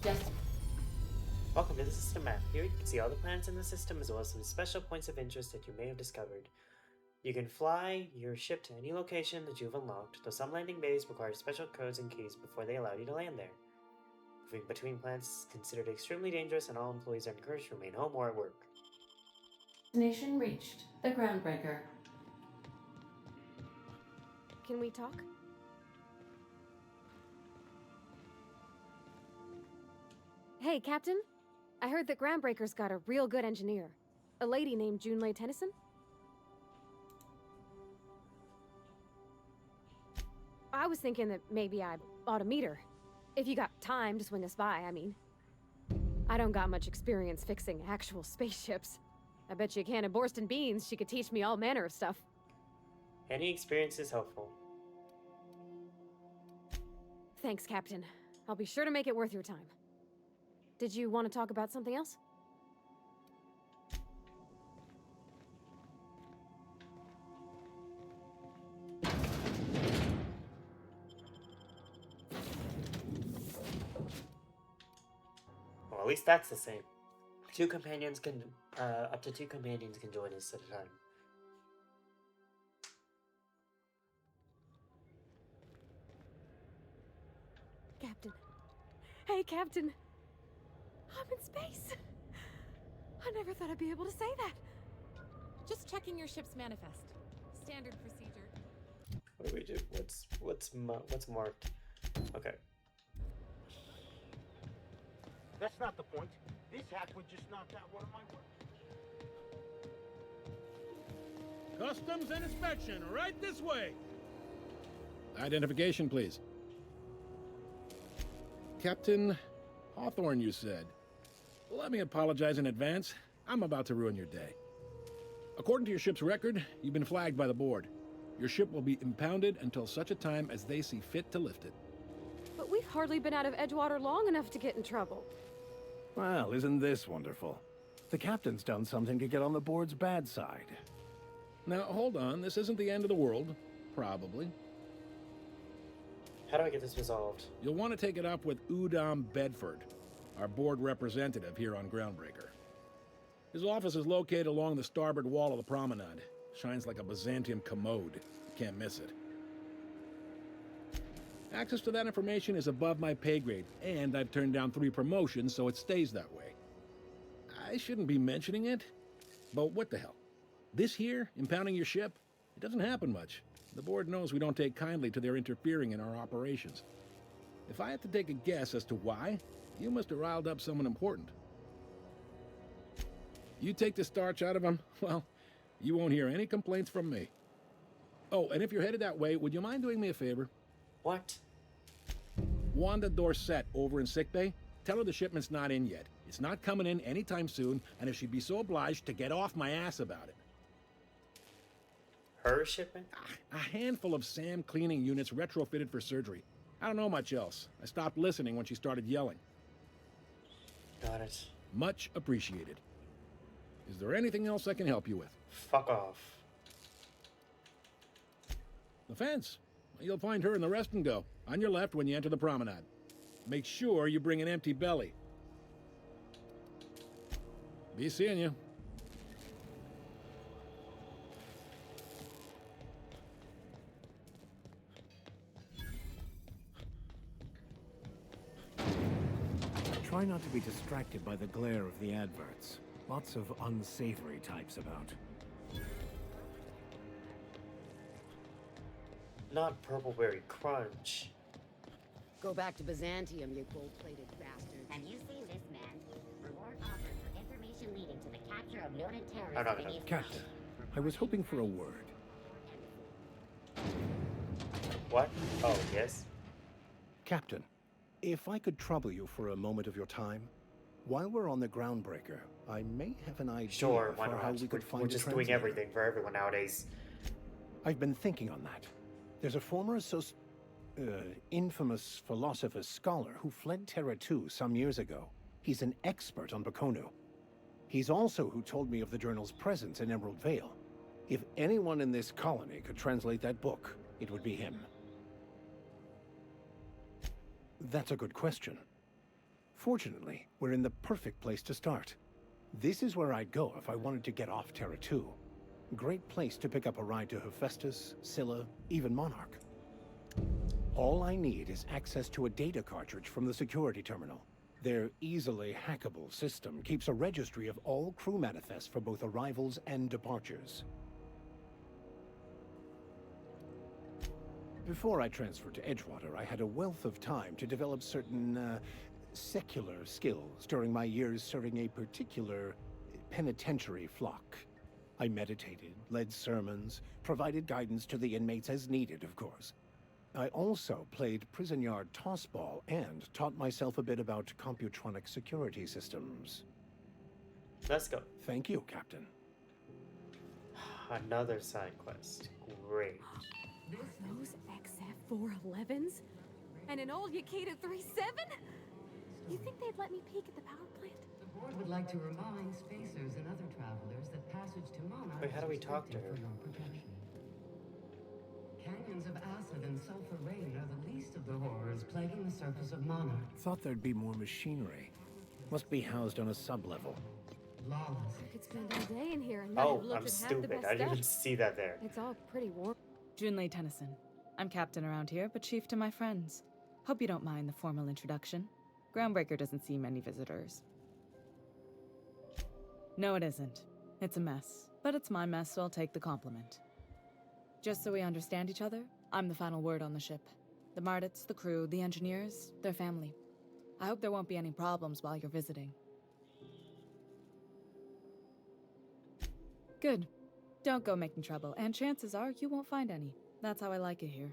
Yes. Welcome to the system map. Here you can see all the planets in the system as well as some special points of interest that you may have discovered. You can fly your ship to any location that you've unlocked, though some landing bays require special codes and keys before they allow you to land there. Moving between plants is considered extremely dangerous, and all employees are encouraged to remain home or at work. Destination reached. The Groundbreaker. Can we talk? Hey, Captain. I heard that Groundbreaker's got a real good engineer. A lady named Junlei Tennyson? I was thinking that maybe I ought to meet her. If you got time to swing us by, I mean. I don't got much experience fixing actual spaceships. I bet you a can of Borston beans she could teach me all manner of stuff. Any experience is helpful. Thanks, Captain. I'll be sure to make it worth your time. Did you want to talk about something else? Well, at least that's the same. Two companions can, up to two companions can join us at a time. Captain. Hey, Captain. I'm in space. I never thought I'd be able to say that. Just checking your ship's manifest. Standard procedure. What do we do? What's marked? Okay. That's not the point. This hack would just knock out one of my work. Customs and inspection, right this way. Identification, please. Captain Hawthorne, you said. Let me apologize in advance. I'm about to ruin your day. According to your ship's record, you've been flagged by the board. Your ship will be impounded until such a time as they see fit to lift it. But we've hardly been out of Edgewater long enough to get in trouble. Well, isn't this wonderful? The captain's done something to get on the board's bad side. Now, hold on. This isn't the end of the world. Probably. How do I get this resolved? You'll want to take it up with Udom Bedford, our board representative here on Groundbreaker. His office is located along the starboard wall of the promenade. Shines like a Byzantium commode. You can't miss it. Access to that information is above my pay grade, and I've turned down 3 promotions, so it stays that way. I shouldn't be mentioning it, but what the hell? This here, impounding your ship, it doesn't happen much. The board knows we don't take kindly to their interfering in our operations. If I had to take a guess as to why, you must have riled up someone important. You take the starch out of them, well, you won't hear any complaints from me. Oh, and if you're headed that way, would you mind doing me a favor? What? Wanda Dorset over in sickbay, tell her the shipment's not in yet. It's not coming in anytime soon, and if she'd be so obliged to get off my ass about it. Her shipment? A handful of SAM cleaning units retrofitted for surgery. I don't know much else. I stopped listening when she started yelling. Got it. Much appreciated. Is there anything else I can help you with? Fuck off. The fence. You'll find her in the rest and go, on your left when you enter the promenade. Make sure you bring an empty belly. Be seeing you. Try not to be distracted by the glare of the adverts. Lots of unsavory types about. Not Purpleberry Crunch. Go back to Byzantium, you gold-plated bastard. Have you seen this man? Reward offered for information leading to the capture of noted terrorists. I don't know. beneath Captain, I was hoping for a word. What? Oh, yes? Captain, if I could trouble you for a moment of your time, while we're on the Groundbreaker, I may have an idea Sure, why for not? how we could find We're a just doing translator. everything for everyone nowadays. I've been thinking on that. There's a former infamous philosopher scholar who fled Terra 2 some years ago. He's an expert on Bakonu. He's also who told me of the journal's presence in Emerald Vale. If anyone in this colony could translate that book, it would be him. That's a good question. Fortunately, we're in the perfect place to start. This is where I'd go if I wanted to get off Terra 2. Great place to pick up a ride to Hephaestus, Scylla, even Monarch. All I need is access to a data cartridge from the security terminal. Their easily hackable system keeps a registry of all crew manifests for both arrivals and departures. Before I transferred to Edgewater, I had a wealth of time to develop certain, secular skills during my years serving a particular penitentiary flock. I meditated, led sermons, provided guidance to the inmates as needed, of course. I also played prison yard tossball and taught myself a bit about computronic security systems. Let's go. Thank you, Captain. Another side quest. Great. Those XF411s? And an old Yakita 37? You think they'd let me peek at the power plant? The board would like to remind spacers and other travelers that passage to Monarch Wait, how do we talk to her? for your protection. Canyons of acid and sulfur rain are the least of the horrors plaguing the surface of Monarch. Thought there'd be more machinery. Must be housed on a sub-level. Lawless. I could spend all day in here and not have Oh, looked I'm at half the stupid. best I didn't stuff. even see that there. It's all pretty warm. Junlei Tennyson. I'm captain around here, but chief to my friends. Hope you don't mind the formal introduction. Groundbreaker doesn't see many visitors. No, it isn't. It's a mess. But it's my mess, so I'll take the compliment. Just so we understand each other, I'm the final word on the ship. The Mardits, the crew, the engineers, their family. I hope there won't be any problems while you're visiting. Good. Don't go making trouble, and chances are you won't find any. That's how I like it here.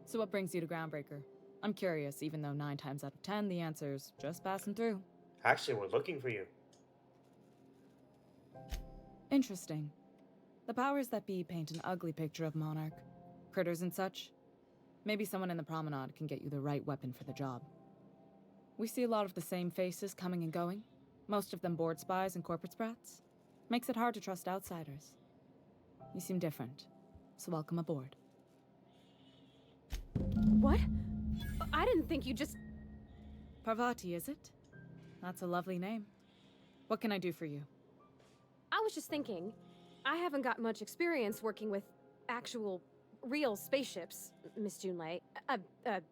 So what brings you to Groundbreaker? I'm curious, even though 9 times out of 10 the answer's just passing through. Actually, we're looking for you. Interesting. The powers that be paint an ugly picture of Monarch. Critters and such. Maybe someone in the promenade can get you the right weapon for the job. We see a lot of the same faces coming and going. Most of them board spies and corporate sprats. Makes it hard to trust outsiders. You seem different, so welcome aboard. What? I didn't think you just... Parvati, is it? That's a lovely name. What can I do for you? I was just thinking, I haven't got much experience working with actual, real spaceships, Miss Junlei.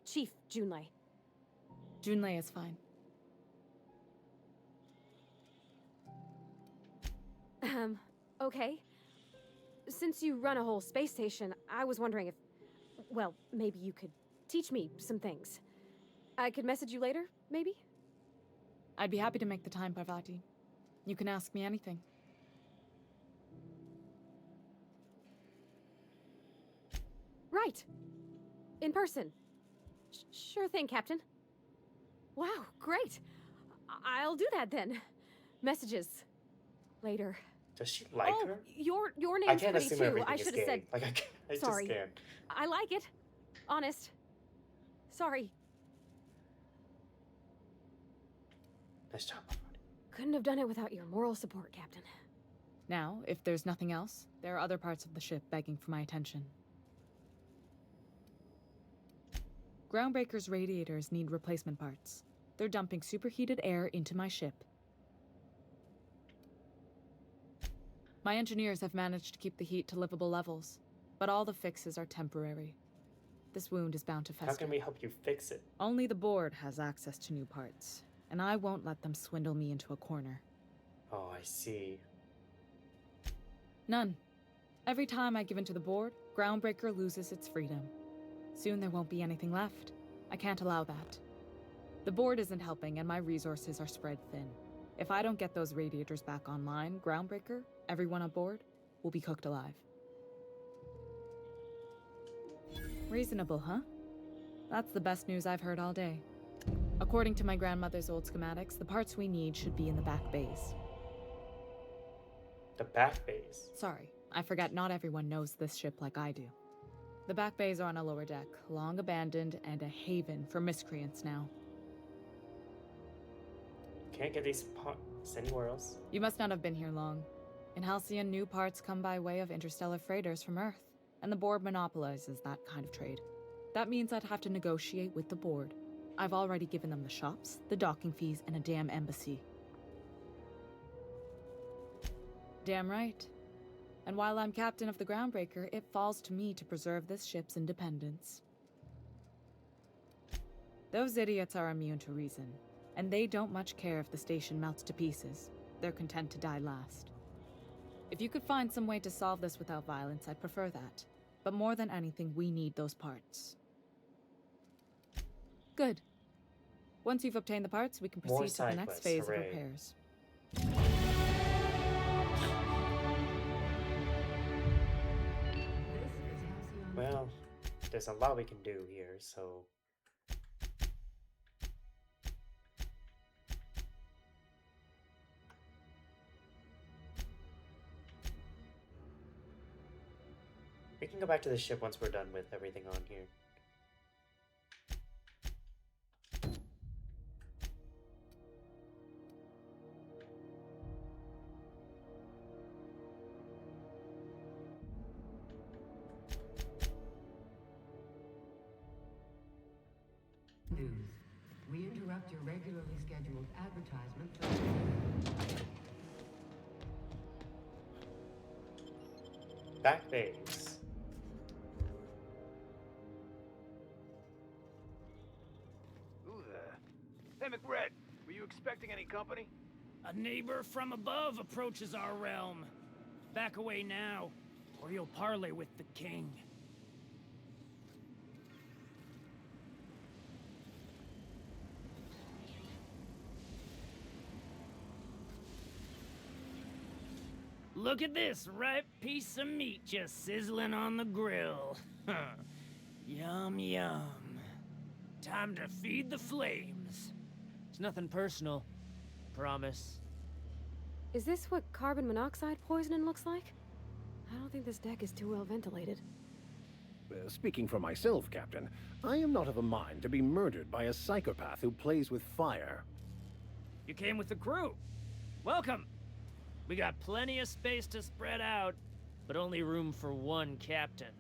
Chief Junlei. Junlei is fine. Okay. Since you run a whole space station, I was wondering if, well, maybe you could teach me some things. I could message you later, maybe? I'd be happy to make the time, Parvati. You can ask me anything. Right. In person. Sure thing, Captain. Wow, great. I'll do that then. Messages. Later. Does she like her? Your I name's can't pretty assume too. everything I is should have gay. said. Like I Sorry. just can't. I like it. Honest. Sorry. Nice job. Couldn't have done it without your moral support, Captain. Now, if there's nothing else, there are other parts of the ship begging for my attention. Groundbreaker's radiators need replacement parts. They're dumping superheated air into my ship. My engineers have managed to keep the heat to livable levels, but all the fixes are temporary. This wound is bound to fester. How can we help you fix it? Only the board has access to new parts, and I won't let them swindle me into a corner. Oh, I see. None. Every time I give in to the board, Groundbreaker loses its freedom. Soon there won't be anything left. I can't allow that. The board isn't helping, and my resources are spread thin. If I don't get those radiators back online, Groundbreaker, everyone aboard, will be cooked alive. Reasonable, huh? That's the best news I've heard all day. According to my grandmother's old schematics, the parts we need should be in the back bays. The back bays? Sorry, I forgot not everyone knows this ship like I do. The back bays are on a lower deck, long abandoned and a haven for miscreants now. Can't get these parts anywhere else? You must not have been here long. In Halcyon, new parts come by way of interstellar freighters from Earth, and the board monopolizes that kind of trade. That means I'd have to negotiate with the board. I've already given them the shops, the docking fees, and a damn embassy. Damn right. And while I'm captain of the Groundbreaker, it falls to me to preserve this ship's independence. Those idiots are immune to reason, and they don't much care if the station melts to pieces. They're content to die last. If you could find some way to solve this without violence, I'd prefer that. But more than anything, we need those parts. Good. Once you've obtained the parts, we can proceed to the next phase of repairs. Well, there's a lot we can do here, so... We can go back to the ship once we're done with everything on here. News. We interrupt your regularly scheduled advertisement. Back base. Who the... Hey, McRed, were you expecting any company? A neighbor from above approaches our realm. Back away now, or you'll parley with the king. Look at this ripe piece of meat just sizzling on the grill. Yum, yum. Time to feed the flames. It's nothing personal. Promise. Is this what carbon monoxide poisoning looks like? I don't think this deck is too well ventilated. Speaking for myself, Captain, I am not of a mind to be murdered by a psychopath who plays with fire. You came with the crew. Welcome. We got plenty of space to spread out, but only room for one captain.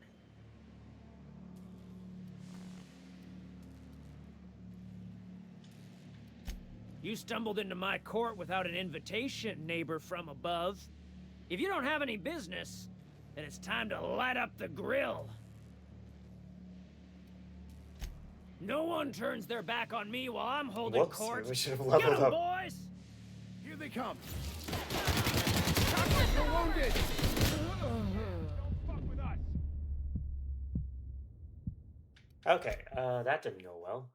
You stumbled into my court without an invitation, neighbor from above. If you don't have any business, then it's time to light up the grill. No one turns their back on me while I'm holding court. We should have Get leveled 'em, up. boys! Here they come. You're wounded. Okay, that didn't go well.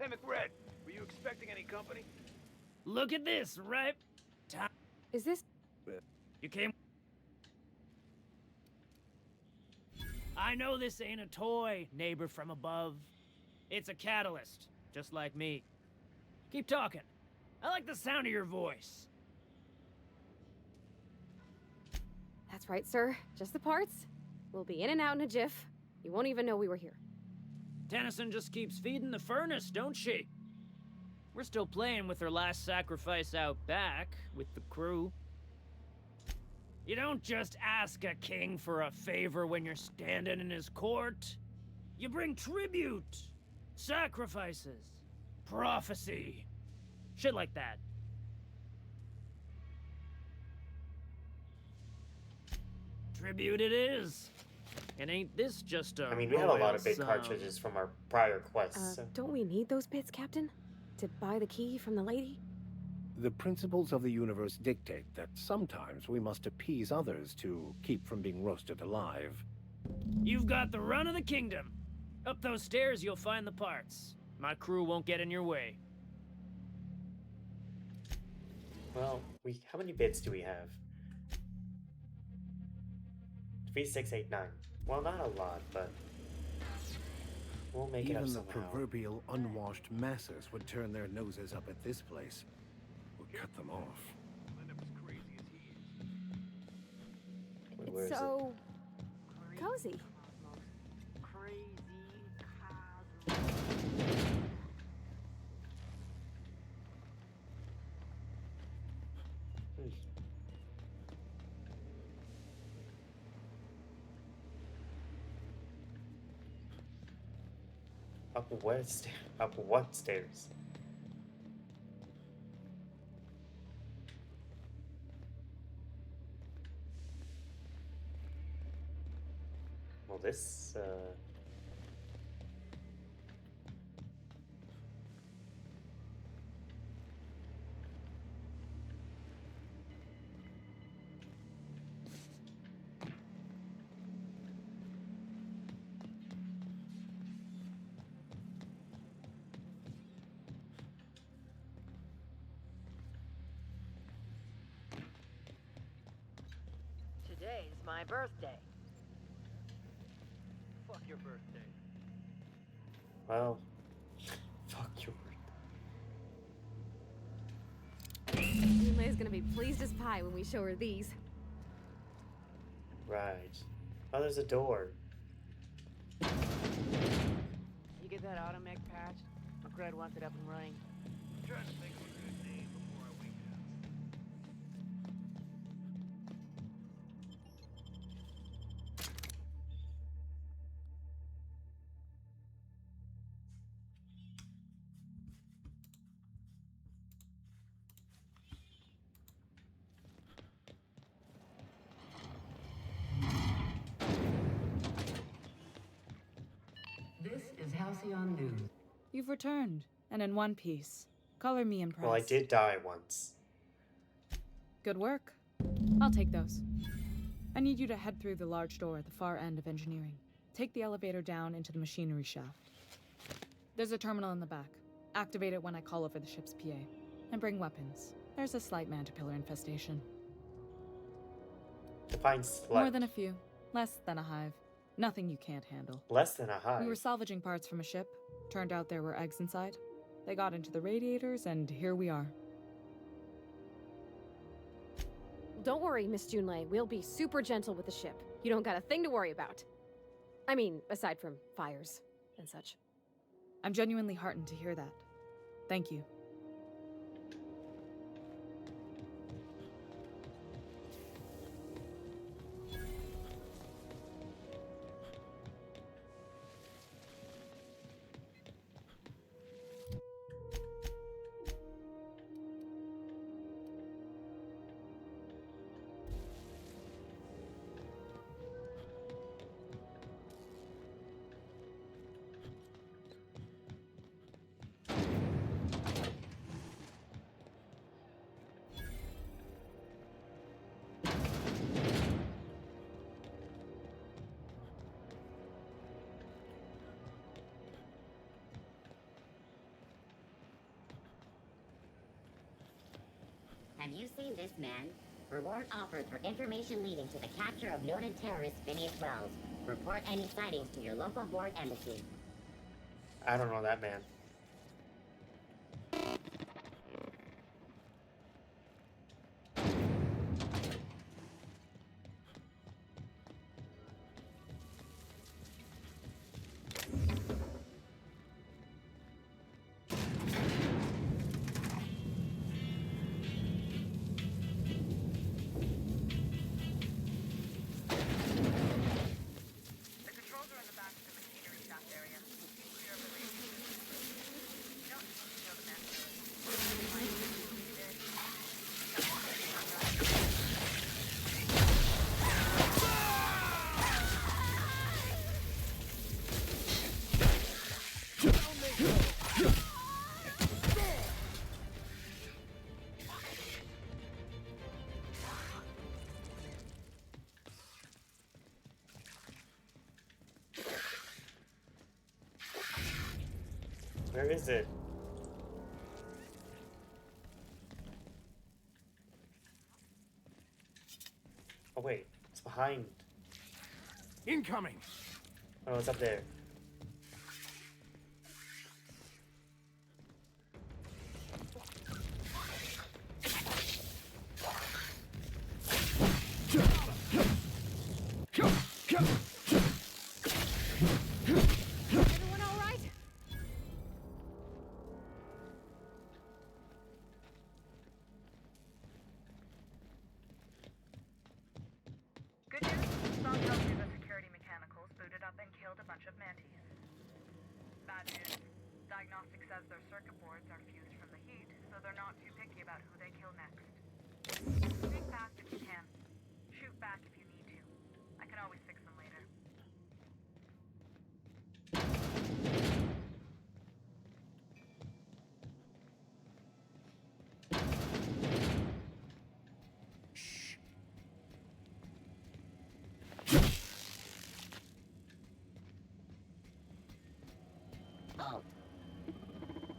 Hey, McRed, were you expecting any company? Look at this, right? Is this... You came... I know this ain't a toy, neighbor from above. It's a catalyst, just like me. Keep talking. I like the sound of your voice. That's right, sir. Just the parts. We'll be in and out in a jiff. You won't even know we were here. Tennyson just keeps feeding the furnace, don't she? We're still playing with her last sacrifice out back, with the crew. You don't just ask a king for a favor when you're standing in his court. You bring tribute, sacrifices, prophecy, shit like that. Tribute it is. And ain't this just a... I mean, we have a lot of big cartridges from our prior quests. So. Don't we need those bits, Captain? To buy the key from the lady? The principles of the universe dictate that sometimes we must appease others to keep from being roasted alive. You've got the run of the kingdom. Up those stairs, you'll find the parts. My crew won't get in your way. Well, how many bits do we have? 3, 6, 8, 9. Well, not a lot, but We'll make it up Even the somehow. proverbial unwashed masses would turn their noses up at this place. We'll cut them off. Wait, where is It's so cozy. Up what stairs? Up what stairs? Well, this, Today's my birthday. Fuck your birthday. well, fuck your Yunlei's gonna be pleased as pie when we show her these. Right. Oh, there's a door. You get that automech patched? McRed wants it up and running. I'm trying to think of a good name before I wake up. This is Halcyon News. You've returned, and in one piece. Color me impressed. Well, I did die once. Good work. I'll take those. I need you to head through the large door at the far end of engineering. Take the elevator down into the machinery shaft. There's a terminal in the back. Activate it when I call over the ship's PA. And bring weapons. There's a slight mantipillar infestation. Define slight. More than a few. Less than a hive. Nothing you can't handle. Less than a hive. We were salvaging parts from a ship. Turned out there were eggs inside. They got into the radiators, and here we are. Don't worry, Miss Junlei. We'll be super gentle with the ship. You don't got a thing to worry about. I mean, aside from fires and such. I'm genuinely heartened to hear that. Thank you. Have you seen this man? Reward offered for information leading to the capture of noted terrorist Phineas Wells. Report any sightings to your local board embassy. I don't know that man. Where is it? Oh wait, it's behind. Incoming! Oh, it's up there. says their circuit boards are fused from the heat, so they're not too picky about who they kill next. Think fast if you can. Shoot back if you need to. I can always fix them later.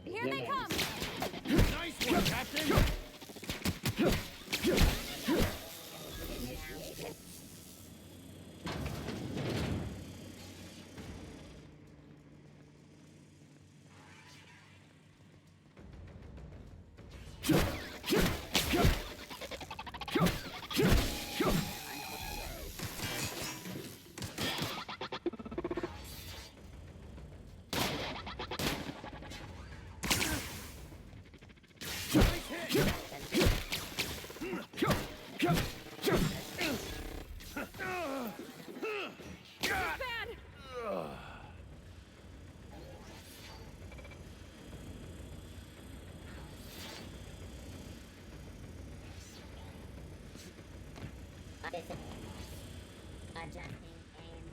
Here they come! Nice one, Captain! Adjusting aim.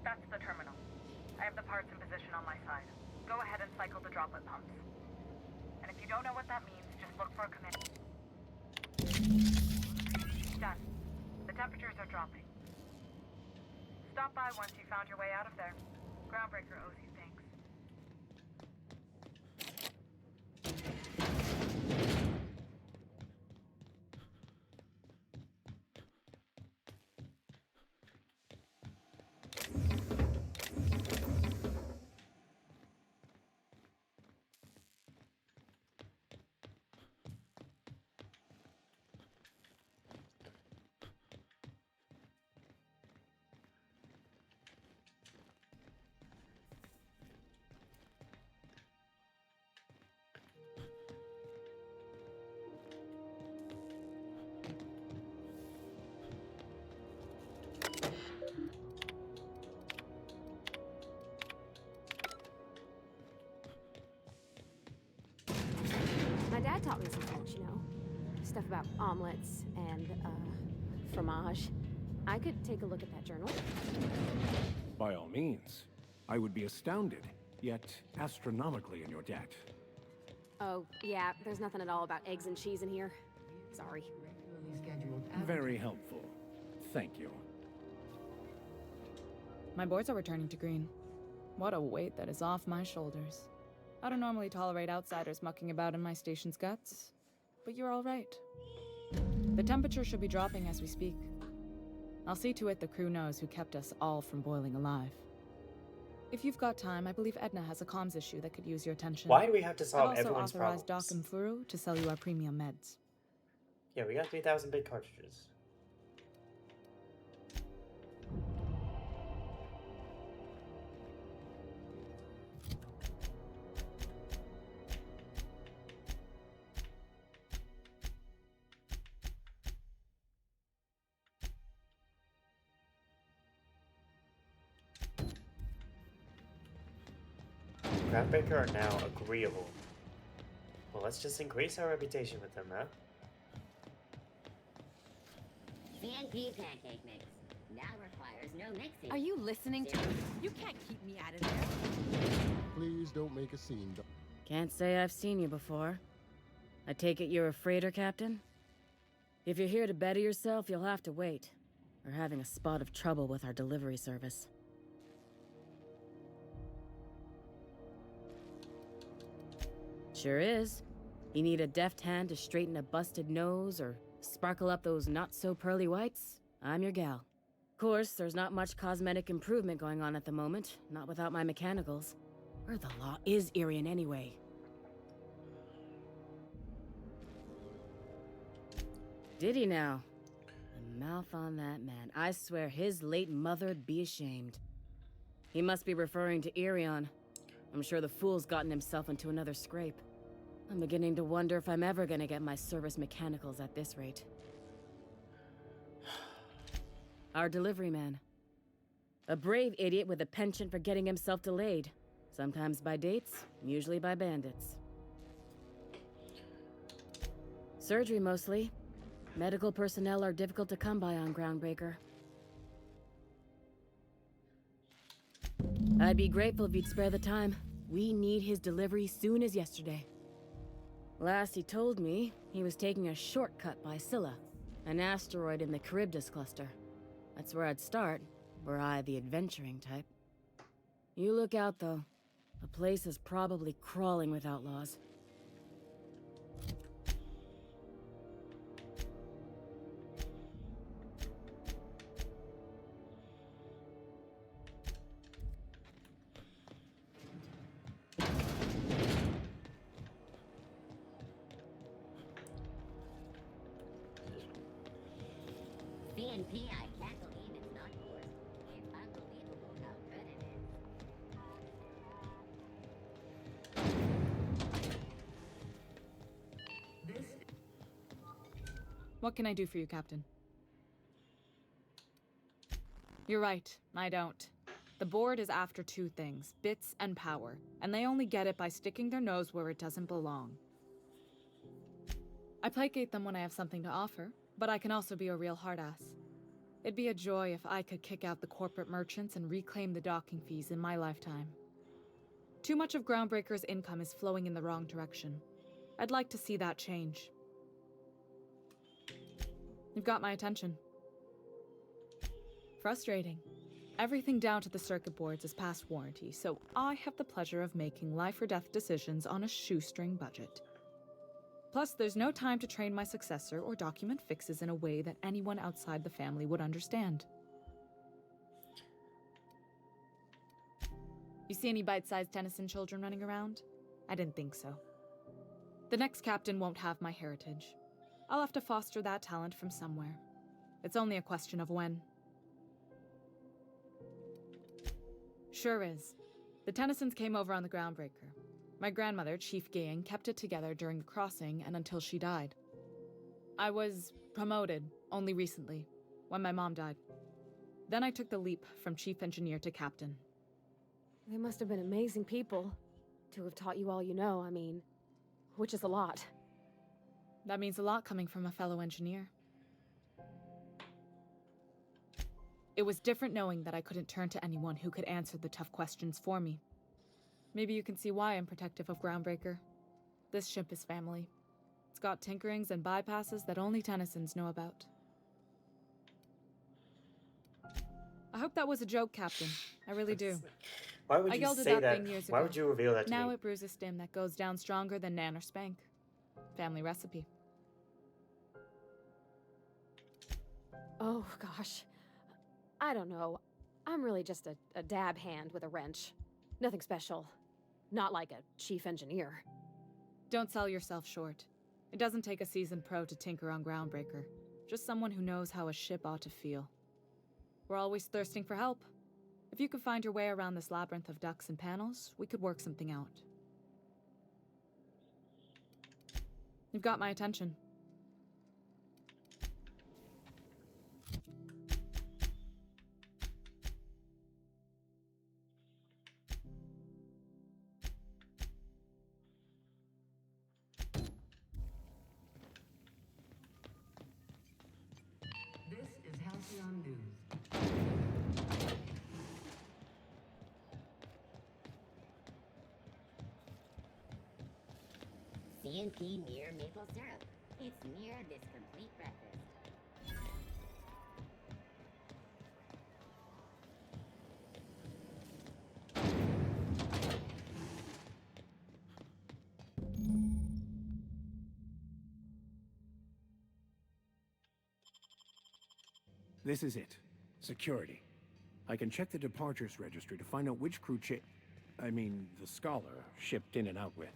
That's the terminal. I have the parts in position on my side. Go ahead and cycle the droplet pumps. And if you don't know what that means, just look for a command. Done. The temperatures are dropping. Stop by once you found your way out of there. Groundbreaker owes you thanks. My dad taught me some French, you know? Stuff about omelets and, fromage. I could take a look at that journal. By all means. I would be astounded, yet astronomically in your debt. Oh, yeah, there's nothing at all about eggs and cheese in here. Sorry. Very helpful. Thank you. My boards are returning to green. What a weight that is off my shoulders. I don't normally tolerate outsiders mucking about in my station's guts, but you're all right. The temperature should be dropping as we speak. I'll see to it the crew knows who kept us all from boiling alive. If you've got time, I believe Edna has a comms issue that could use your attention. Why do we have to solve everyone's I've also authorized problems? Doc and Furu to sell you our premium meds. Yeah, we got 3,000 big cartridges. Groundbreaker are now agreeable. Well, let's just increase our reputation with them, huh? CNP pancake mix. Now requires no mixing. Are you listening to me? You can't keep me out of there. Please don't make a scene. Can't say I've seen you before. I take it you're a freighter captain? If you're here to better yourself, you'll have to wait. We're having a spot of trouble with our delivery service. Sure is. You need a deft hand to straighten a busted nose or sparkle up those not-so-pearly whites? I'm your gal. Of course, there's not much cosmetic improvement going on at the moment, not without my mechanicals. Where the law is Irian anyway? Did he now? The mouth on that man. I swear his late mother'd be ashamed. He must be referring to Irion. I'm sure the fool's gotten himself into another scrape. I'm beginning to wonder if I'm ever gonna get my service mechanicals at this rate. Our delivery man. A brave idiot with a penchant for getting himself delayed. Sometimes by dates, usually by bandits. Surgery mostly. Medical personnel are difficult to come by on Groundbreaker. I'd be grateful if you'd spare the time. We need his delivery soon as yesterday. Last he told me, he was taking a shortcut by Scylla, an asteroid in the Charybdis cluster. That's where I'd start, were I the adventuring type. You look out, though. The place is probably crawling with outlaws. CNP, I can't believe it's not yours. It's unbelievable how good it is. What can I do for you, Captain? You're right, I don't. The board is after two things, bits and power, and they only get it by sticking their nose where it doesn't belong. I placate them when I have something to offer, but I can also be a real hard-ass. It'd be a joy if I could kick out the corporate merchants and reclaim the docking fees in my lifetime. Too much of Groundbreaker's income is flowing in the wrong direction. I'd like to see that change. You've got my attention. Frustrating. Everything down to the circuit boards is past warranty, so I have the pleasure of making life-or-death decisions on a shoestring budget. Plus, there's no time to train my successor or document fixes in a way that anyone outside the family would understand. You see any bite-sized Tennyson children running around? I didn't think so. The next captain won't have my heritage. I'll have to foster that talent from somewhere. It's only a question of when. Sure is. The Tennysons came over on the Groundbreaker. My grandmother, Chief Gaying, kept it together during the crossing and until she died. I was promoted only recently, when my mom died. Then I took the leap from chief engineer to captain. They must have been amazing people to have taught you all you know, I mean, which is a lot. That means a lot coming from a fellow engineer. It was different knowing that I couldn't turn to anyone who could answer the tough questions for me. Maybe you can see why I'm protective of Groundbreaker. This ship is family. It's got tinkerings and bypasses that only Tennysons know about. I hope that was a joke, Captain. I really do. Why would I you gelded say that that? thing years Why ago. would you reveal that to Now me? it brews a stim that goes down stronger than Nan or Spank. Family recipe. Oh, gosh. I don't know. I'm really just a dab hand with a wrench. Nothing special. Not like a chief engineer. Don't sell yourself short. It doesn't take a seasoned pro to tinker on Groundbreaker. Just someone who knows how a ship ought to feel. We're always thirsting for help. If you could find your way around this labyrinth of ducts and panels, we could work something out. You've got my attention. This is Halcyon News. CNP near maple syrup. It's near this complete breakfast. This is it. Security. I can check the departures registry to find out which crew the Scholar shipped in and out with.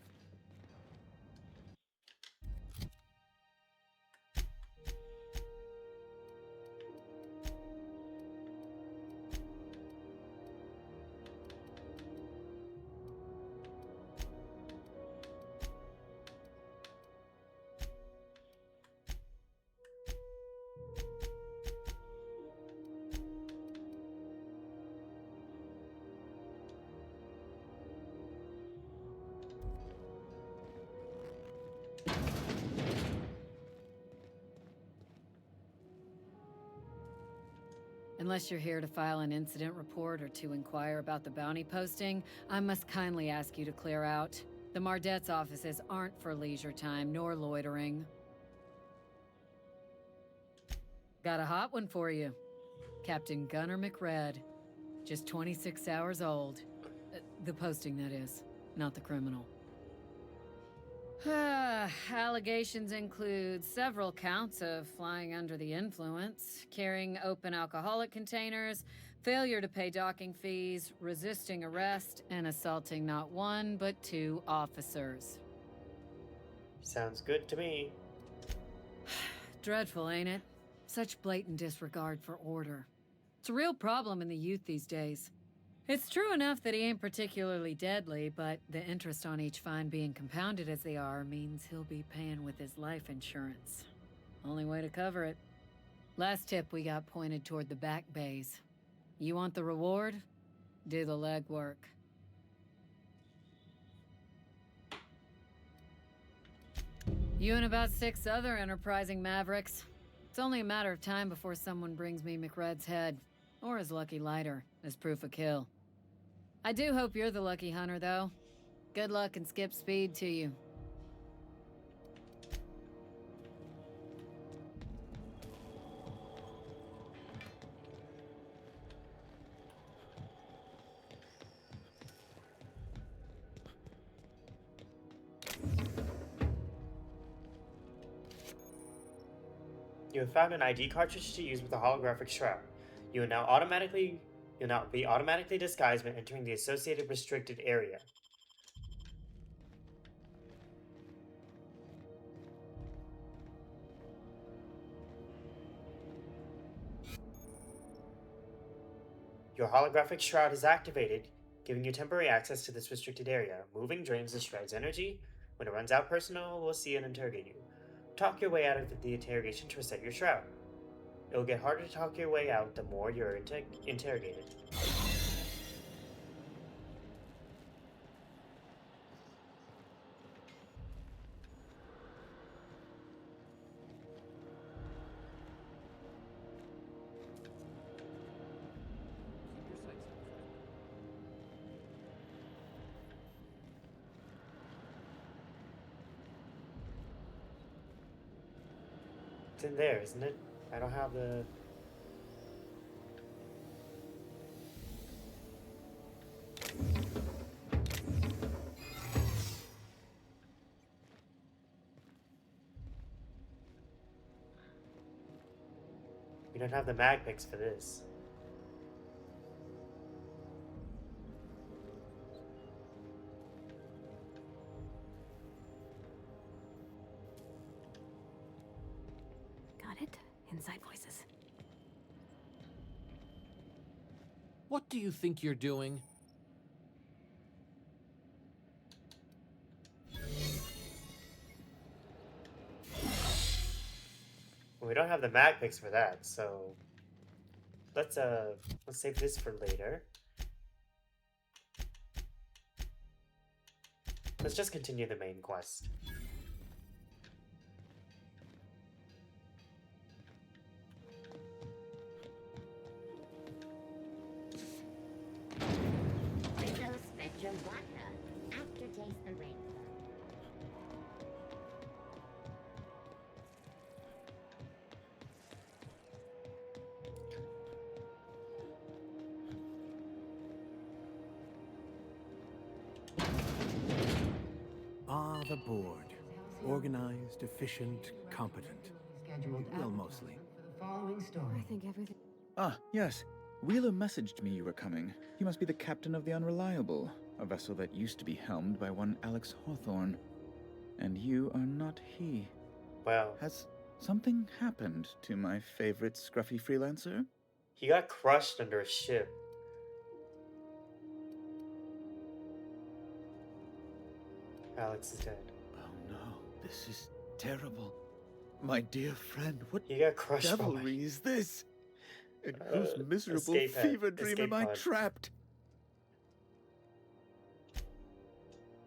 Unless you're here to file an incident report or to inquire about the bounty posting, I must kindly ask you to clear out. The Mardet's offices aren't for leisure time nor loitering. Got a hot one for you. Captain Gunnar McRed. Just 26 hours old. The posting, that is, not the criminal. Allegations include several counts of flying under the influence, carrying open alcoholic containers, failure to pay docking fees, resisting arrest, and assaulting not one but 2 officers. Sounds good to me. Dreadful, ain't it? Such blatant disregard for order. It's a real problem in the youth these days. It's true enough that he ain't particularly deadly, but the interest on each fine being compounded as they are means he'll be paying with his life insurance. Only way to cover it. Last tip we got pointed toward the back bays. You want the reward? Do the legwork. You and about 6 other enterprising mavericks. It's only a matter of time before someone brings me McRed's head, or his lucky lighter, as proof of kill. I do hope you're the lucky hunter, though. Good luck and skip speed to you. You have found an ID cartridge to use with a holographic shroud. You will now be automatically disguised when entering the associated restricted area. Your holographic shroud is activated, giving you temporary access to this restricted area. Moving drains the shroud's energy. When it runs out, personnel will see and interrogate you. Talk your way out of the interrogation to reset your shroud. It will get harder to talk your way out the more you're interrogated. It's in there, isn't it? I don't have the... We don't have the mag picks for this. Got it? Inside voices. What do you think you're doing? We don't have the mag picks for that, so let's save this for later. Let's just continue the main quest. Windows Spectrum Vodka. Aftertaste the rain. Ah, the board. Organized, efficient, competent. Well, mostly. Following story. I think everything. Ah, yes. Wheeler messaged me you were coming. He must be the captain of the Unreliable, a vessel that used to be helmed by one Alex Hawthorne. And you are not he. Well... Has something happened to my favorite scruffy freelancer? He got crushed under a ship. Alex is dead. Oh no, this is terrible. My dear friend, what He got crushed devilry is this? In whose miserable escape pod. fever dream Escape am I pod. trapped?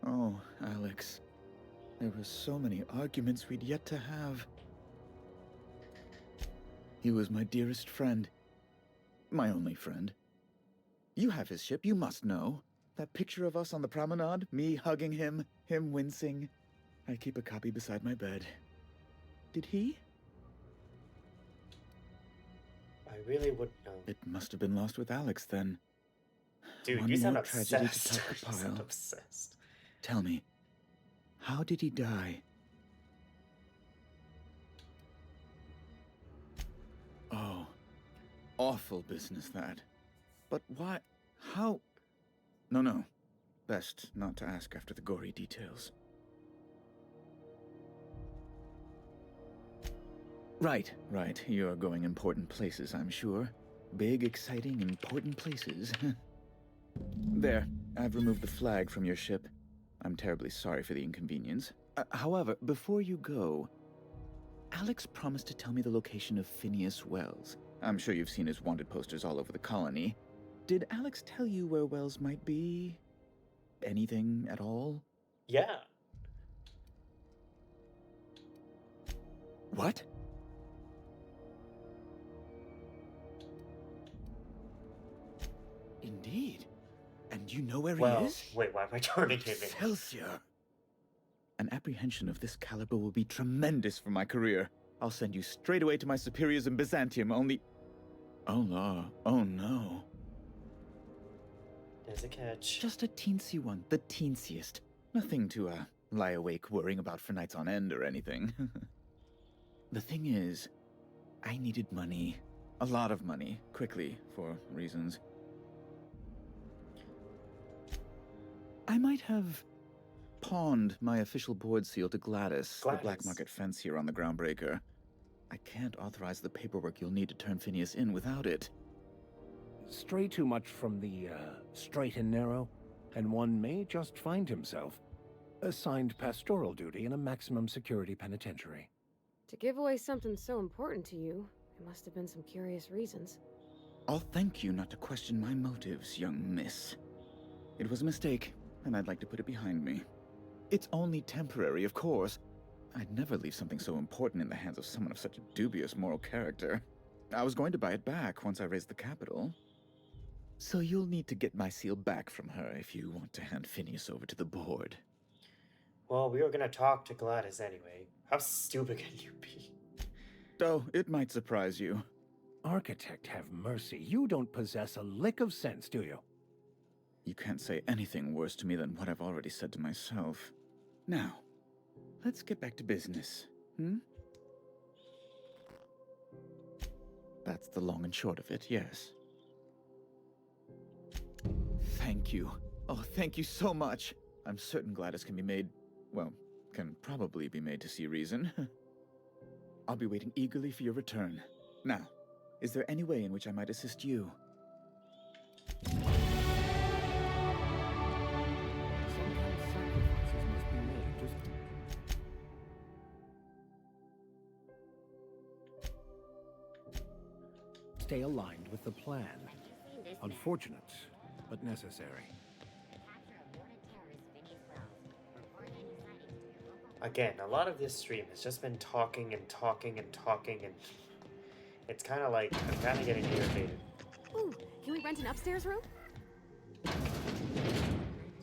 Oh, Alex. There were so many arguments we'd yet to have. He was my dearest friend. My only friend. You have his ship, you must know. That picture of us on the promenade, me hugging him, him wincing. I keep a copy beside my bed. Did he? I really would know. It must have been lost with Alex then. Dude, One you sound more tragedy to obsessed. top the You sound pile. obsessed. Tell me, how did he die? Oh, awful business that. But why? How? No. Best not to ask after the gory details. Right. You're going important places, I'm sure. Big, exciting, important places. There, I've removed the flag from your ship. I'm terribly sorry for the inconvenience. However, before you go, Alex promised to tell me the location of Phineas Wells. I'm sure you've seen his wanted posters all over the colony. Did Alex tell you where Wells might be? Anything at all? Yeah. What? Indeed. And you know where he is? Wait, why am I turning him in? Excelsior! An apprehension of this caliber will be tremendous for my career. I'll send you straight away to my superiors in Byzantium, only... Oh, no. Oh, no. There's a catch. Just a teensy one. The teensiest. Nothing to, lie awake worrying about for nights on end or anything. The thing is, I needed money. A lot of money. Quickly, for reasons. I might have pawned my official board seal to Gladys, the black market fence here on the Groundbreaker. I can't authorize the paperwork you'll need to turn Phineas in without it. Stray too much from the straight and narrow, and one may just find himself assigned pastoral duty in a maximum security penitentiary. To give away something so important to you, there must have been some curious reasons. I'll thank you not to question my motives, young miss. It was a mistake, and I'd like to put it behind me. It's only temporary, of course. I'd never leave something so important in the hands of someone of such a dubious moral character. I was going to buy it back once I raised the capital. So you'll need to get my seal back from her if you want to hand Phineas over to the board. Well, we were gonna talk to Gladys anyway. How stupid can you be? Oh, it might surprise you. Architect, have mercy. You don't possess a lick of sense, do you? You can't say anything worse to me than what I've already said to myself. Now, let's get back to business, That's the long and short of it, yes. Thank you. Oh, thank you so much. I'm certain Gladys can be made, well, can probably be made to see reason. I'll be waiting eagerly for your return. Now, is there any way in which I might assist you? Stay aligned with the plan. Unfortunate, but necessary. Again, a lot of this stream has just been talking and it's kind of like, I'm kind of getting irritated. Ooh, can we rent an upstairs room?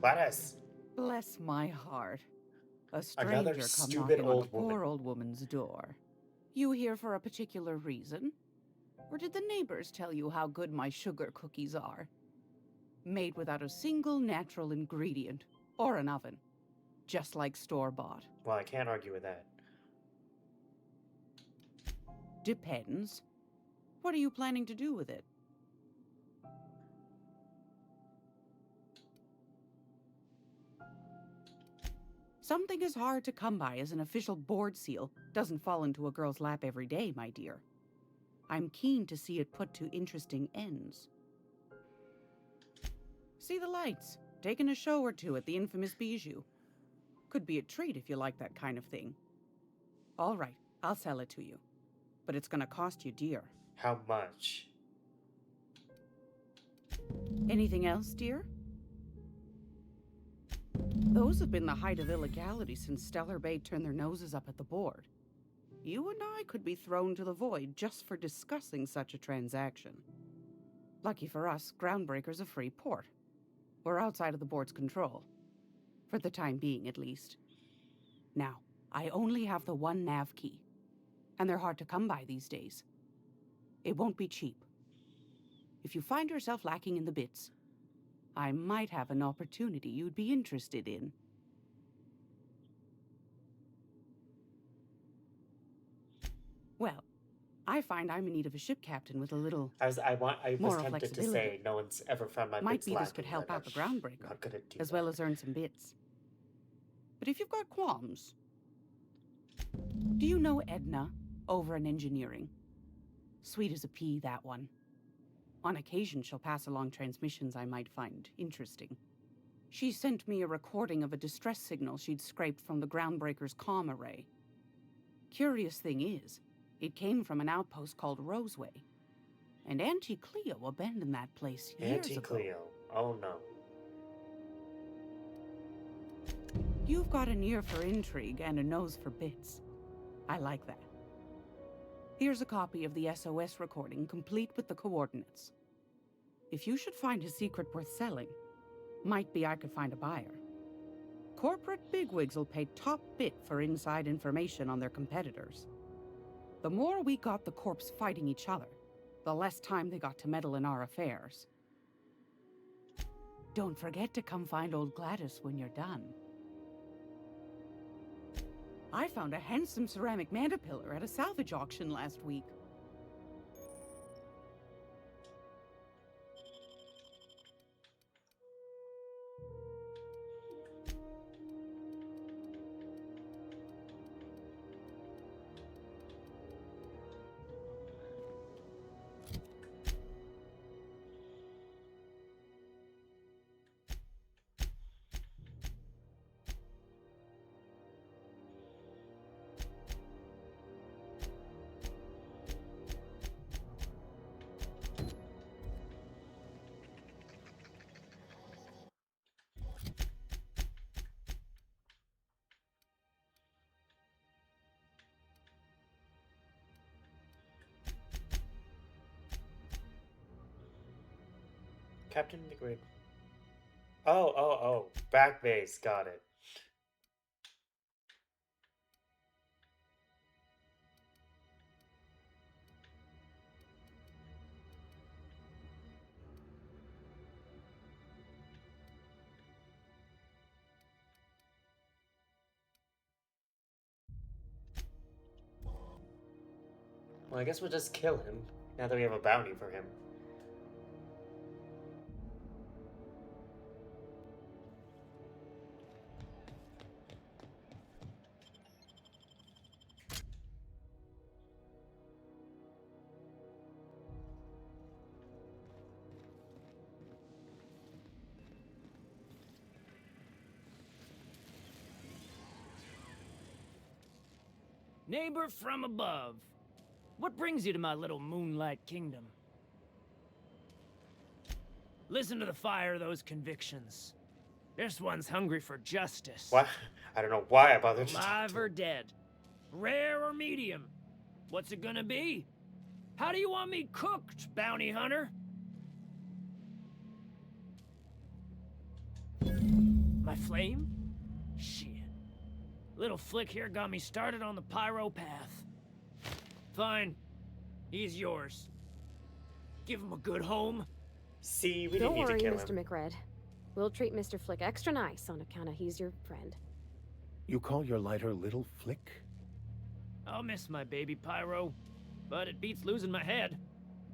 Gladys! Bless my heart. A Another stranger come stupid knocking on old a poor old woman's door. You here for a particular reason? Or did the neighbors tell you how good my sugar cookies are? Made without a single natural ingredient or an oven. Just like store-bought. Well, I can't argue with that. Depends. What are you planning to do with it? Something as hard to come by as an official board seal doesn't fall into a girl's lap every day, my dear. I'm keen to see it put to interesting ends. See the lights. Taking a show or two at the infamous Bijou. Could be a treat if you like that kind of thing. All right, I'll sell it to you. But it's gonna cost you dear. How much? Anything else, dear? Those have been the height of illegality since Stellar Bay turned their noses up at the board. You and I could be thrown to the void just for discussing such a transaction. Lucky for us, Groundbreaker's a free port. We're outside of the board's control. For the time being, at least. Now, I only have the one nav key. And they're hard to come by these days. It won't be cheap. If you find yourself lacking in the bits, I might have an opportunity you'd be interested in. Well, I find I'm in need of a ship captain with a little I was moral tempted to flexibility. say no one's ever found my Might bits be this lacking, could help but out the Groundbreaker, not gonna do as well as earn some bits. But if you've got qualms, do you know Edna over in engineering? Sweet as a pea, that one. On occasion, she'll pass along transmissions I might find interesting. She sent me a recording of a distress signal she'd scraped from the Groundbreaker's comm array. Curious thing is, it came from an outpost called Roseway. And Auntie Cleo abandoned that place years Auntie ago. Cleo. Oh no. You've got an ear for intrigue and a nose for bits. I like that. Here's a copy of the SOS recording, complete with the coordinates. If you should find a secret worth selling, might be I could find a buyer. Corporate bigwigs will pay top bit for inside information on their competitors. The more we got the corps fighting each other, the less time they got to meddle in our affairs. Don't forget to come find old Gladys when you're done. I found a handsome ceramic mandapillar at a salvage auction last week. Captain the Grid. Oh. Back base. Got it. Well, I guess we'll just kill him, now that we have a bounty for him. Neighbor from above, what brings you to my little moonlight kingdom? Listen to the fire of those convictions. This one's hungry for justice. What? I don't know why I bothered to talk Alive to or him. dead? Rare or medium? What's it gonna be? How do you want me cooked, bounty hunter? My flame? Shit. Little flick here got me started on the pyro path. Fine. He's yours. Give him a good home. See, we Don't didn't worry, need to kill Mr. him. McRed. We'll treat Mr. Flick extra nice on account of he's your friend. You call your lighter Little Flick? I'll miss my baby pyro, but it beats losing my head.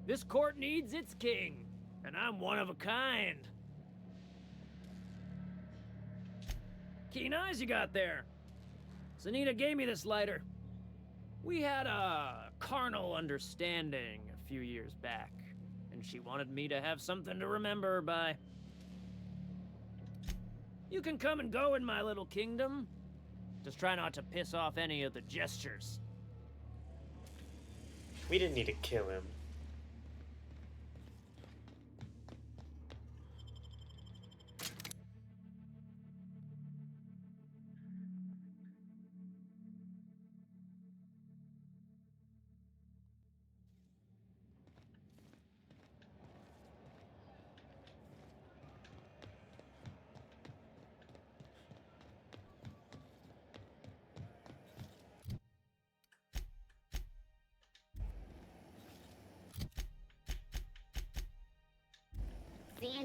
This court needs its king, and I'm one of a kind. Keen eyes you got there. Sunita gave me this lighter. We had a carnal understanding a few years back, and she wanted me to have something to remember her by. You can come and go in my little kingdom. Just try not to piss off any of the gestures. We didn't need to kill him.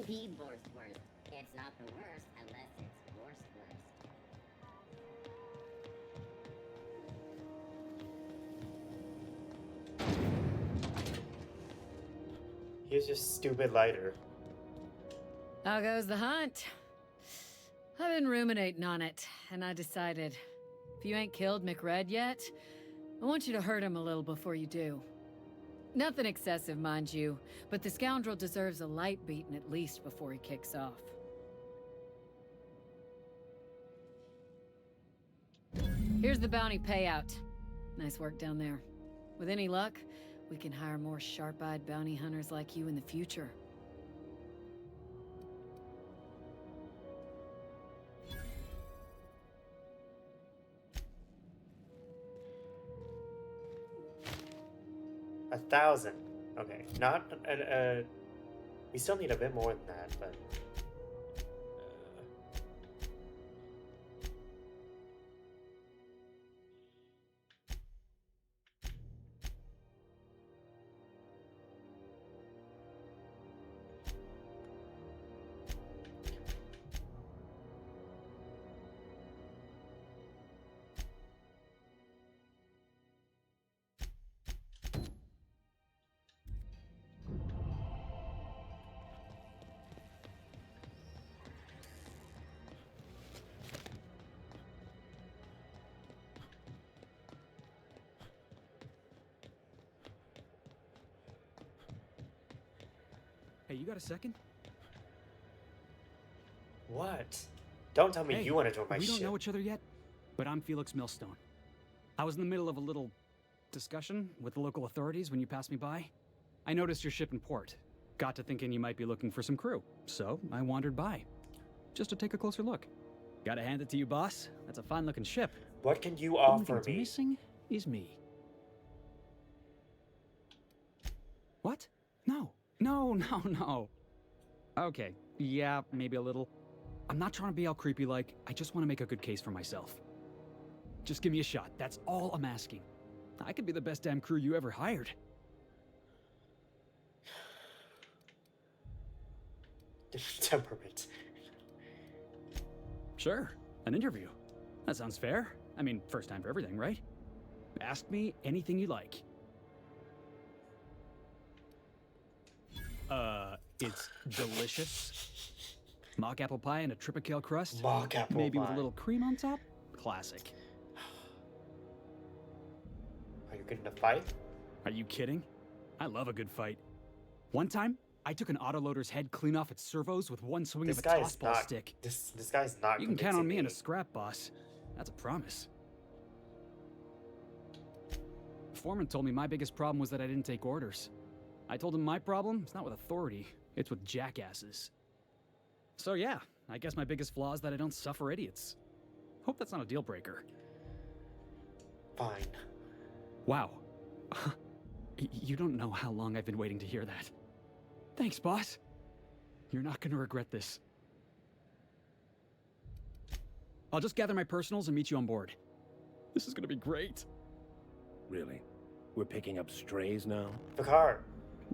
The worst worst. It's not the worst unless it's worst worst. Here's your stupid lighter. How goes the hunt? I've been ruminating on it, and I decided, if you ain't killed McRed yet, I want you to hurt him a little before you do. Nothing excessive, mind you, but the scoundrel deserves a light beating at least before he kicks off. Here's the bounty payout. Nice work down there. With any luck, we can hire more sharp-eyed bounty hunters like you in the future. $1,000. Okay, not we still need a bit more than that, but Hey, you got a second? what? Don't tell me Hey, you want to join my we don't ship. know each other yet, but I'm Felix Millstone. I was in the middle of a little discussion with the local authorities when you passed me by. I noticed your ship in port. Got to thinking you might be looking for some crew, so I wandered by. Just to take a closer look. Gotta hand it to you, boss. That's a fine-looking ship. What can you The only offer thing that's me? missing is me. What? No. No. Okay, yeah, maybe a little. I'm not trying to be all creepy like, I just want to make a good case for myself. Just give me a shot, that's all I'm asking. I could be the best damn crew you ever hired. Temperament. Sure, an interview. That sounds fair. I mean, first time for everything, right? Ask me anything you like. It's delicious. Mock apple pie and a tripicale crust. Mock apple Maybe with pie. a little cream on top. Classic. Are you good in a fight? Are you kidding? I love a good fight. One time, I took an autoloader's head clean off its servos with one swing This of a guy is tossball not. stick. This guy's not. You can count on convincing me in a scrap, boss. That's a promise. Foreman told me my biggest problem was that I didn't take orders. I told him my problem is not with authority, it's with jackasses. So yeah, I guess my biggest flaw is that I don't suffer idiots. Hope that's not a deal breaker. Fine. Wow. You don't know how long I've been waiting to hear that. Thanks, boss. You're not gonna regret this. I'll just gather my personals and meet you on board. This is gonna be great. Really? We're picking up strays now? Vicar.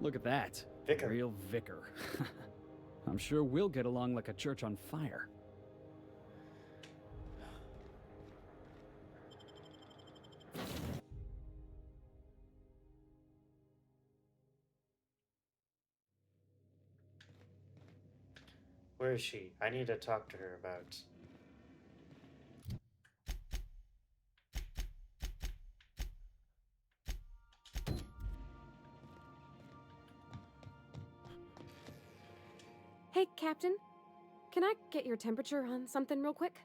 Look at that. Vicar. Real vicar. I'm sure we'll get along like a church on fire. Where is she? I need to talk to her about. Hey, Captain. Can I get your temperature on something real quick?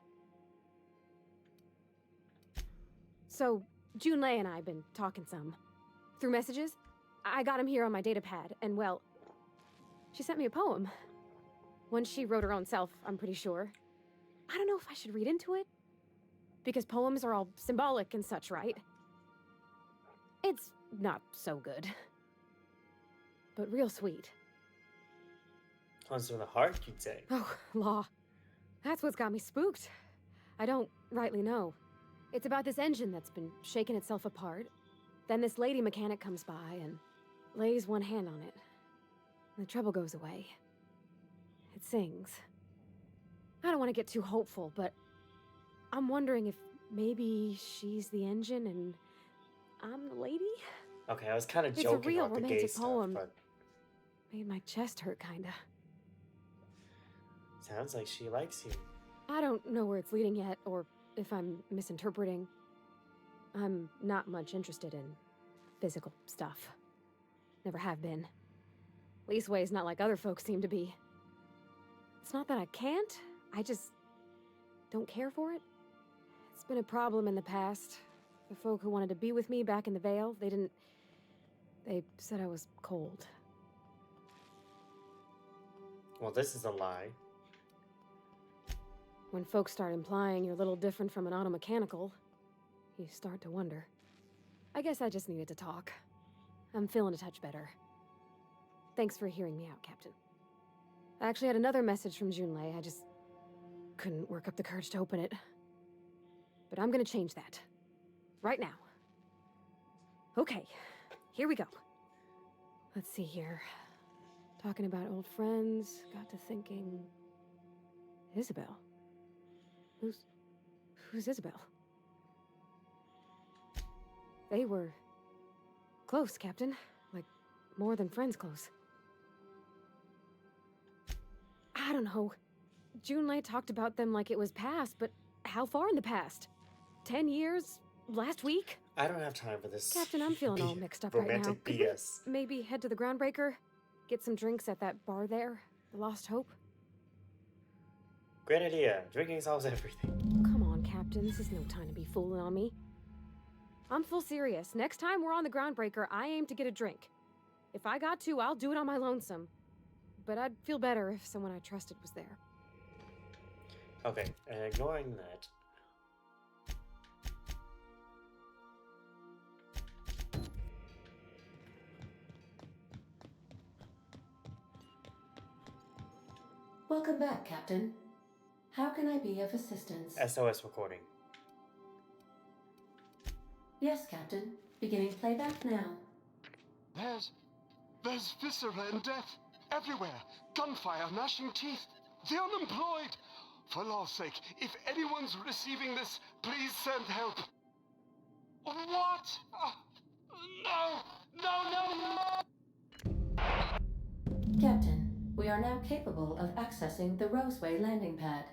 So, Junlei and I have been talking some. Through messages, I got him here on my datapad, and well, she sent me a poem. One she wrote her own self, I'm pretty sure. I don't know if I should read into it. Because poems are all symbolic and such, right? It's not so good. But real sweet. Comes from the heart, you'd say. Oh, law. That's what's got me spooked. I don't rightly know. It's about this engine that's been shaking itself apart. Then this lady mechanic comes by and lays one hand on it. And the trouble goes away. It sings. I don't want to get too hopeful, but I'm wondering if maybe she's the engine and I'm the lady? Okay, I was kind of It's a joking real about the gay romantic stuff, poem. but Made my chest hurt, kinda. sounds like she likes you. I don't know where it's leading yet, or if I'm misinterpreting. I'm not much interested in physical stuff. Never have been. Leastways, not like other folks seem to be. It's not that I can't, I just don't care for it. It's been a problem in the past. The folk who wanted to be with me back in the Vale, they said I was cold. Well, this is a lie. When folks start implying you're a little different from an automechanical, you start to wonder. I guess I just needed to talk. I'm feeling a touch better. Thanks for hearing me out, Captain. I actually had another message from Junlei. I just couldn't work up the courage to open it. But I'm gonna change that. Right now. Okay, here we go. Let's see here. Talking about old friends, got to thinking... Isabel? Who's Isabel? They were... close, Captain. Like, more than friends close. I don't know. Junlei talked about them like it was past, but how far in the past? 10 years? Last week? I don't have time for this. Captain, I'm feeling all mixed up right now. Romantic Could we BS. maybe head to the Groundbreaker? Get some drinks at that bar there? The Lost Hope? Great idea. Drinking solves everything. Come on, Captain. This is no time to be fooling on me. I'm full serious. Next time we're on the Groundbreaker, I aim to get a drink. If I got to, I'll do it on my lonesome. But I'd feel better if someone I trusted was there. Okay, and ignoring that. Welcome back, Captain. How can I be of assistance? SOS recording. Yes, Captain. Beginning playback now. There's viscera and death everywhere. Gunfire, gnashing teeth. The unemployed. For law's sake, if anyone's receiving this, please send help. What? No! Captain, we are now capable of accessing the Roseway landing pad.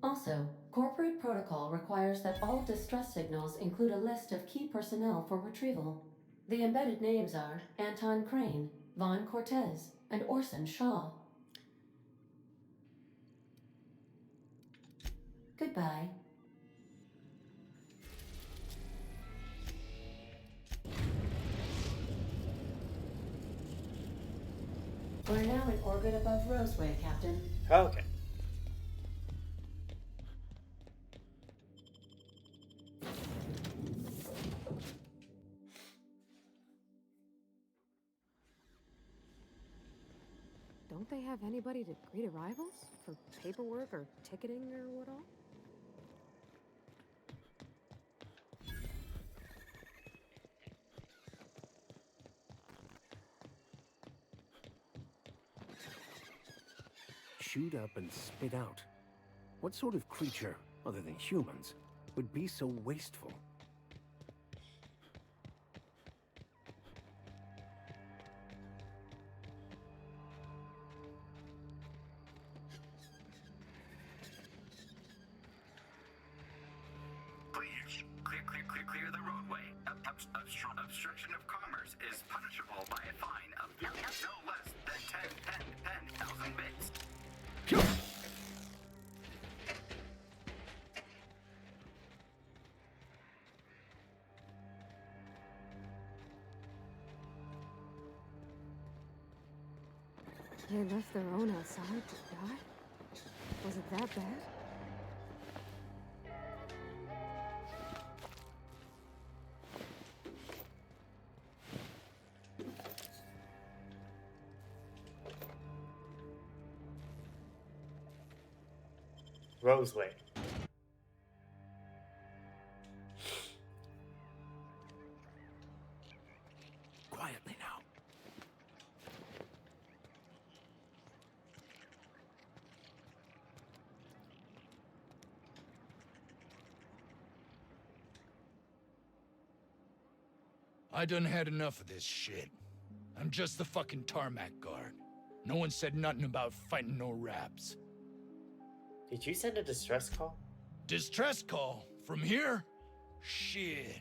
Also, corporate protocol requires that all distress signals include a list of key personnel for retrieval. The embedded names are Anton Crane, Vaughn Cortez, and Orson Shaw. Goodbye. We're now in orbit above Roseway, Captain. Okay. Don't they have anybody to greet arrivals? For paperwork or ticketing or what all? Shoot up and spit out. What sort of creature, other than humans, would be so wasteful? Please, clear the roadway. Obstruction of commerce is punishable by a fine of no less than 10,000 bits. They left their own outside to die? Was it that bad? Roseway. Quietly now. I done had enough of this shit. I'm just the fucking tarmac guard. No one said nothing about fighting no raps. Did you send a distress call? Distress call? From here? Shit.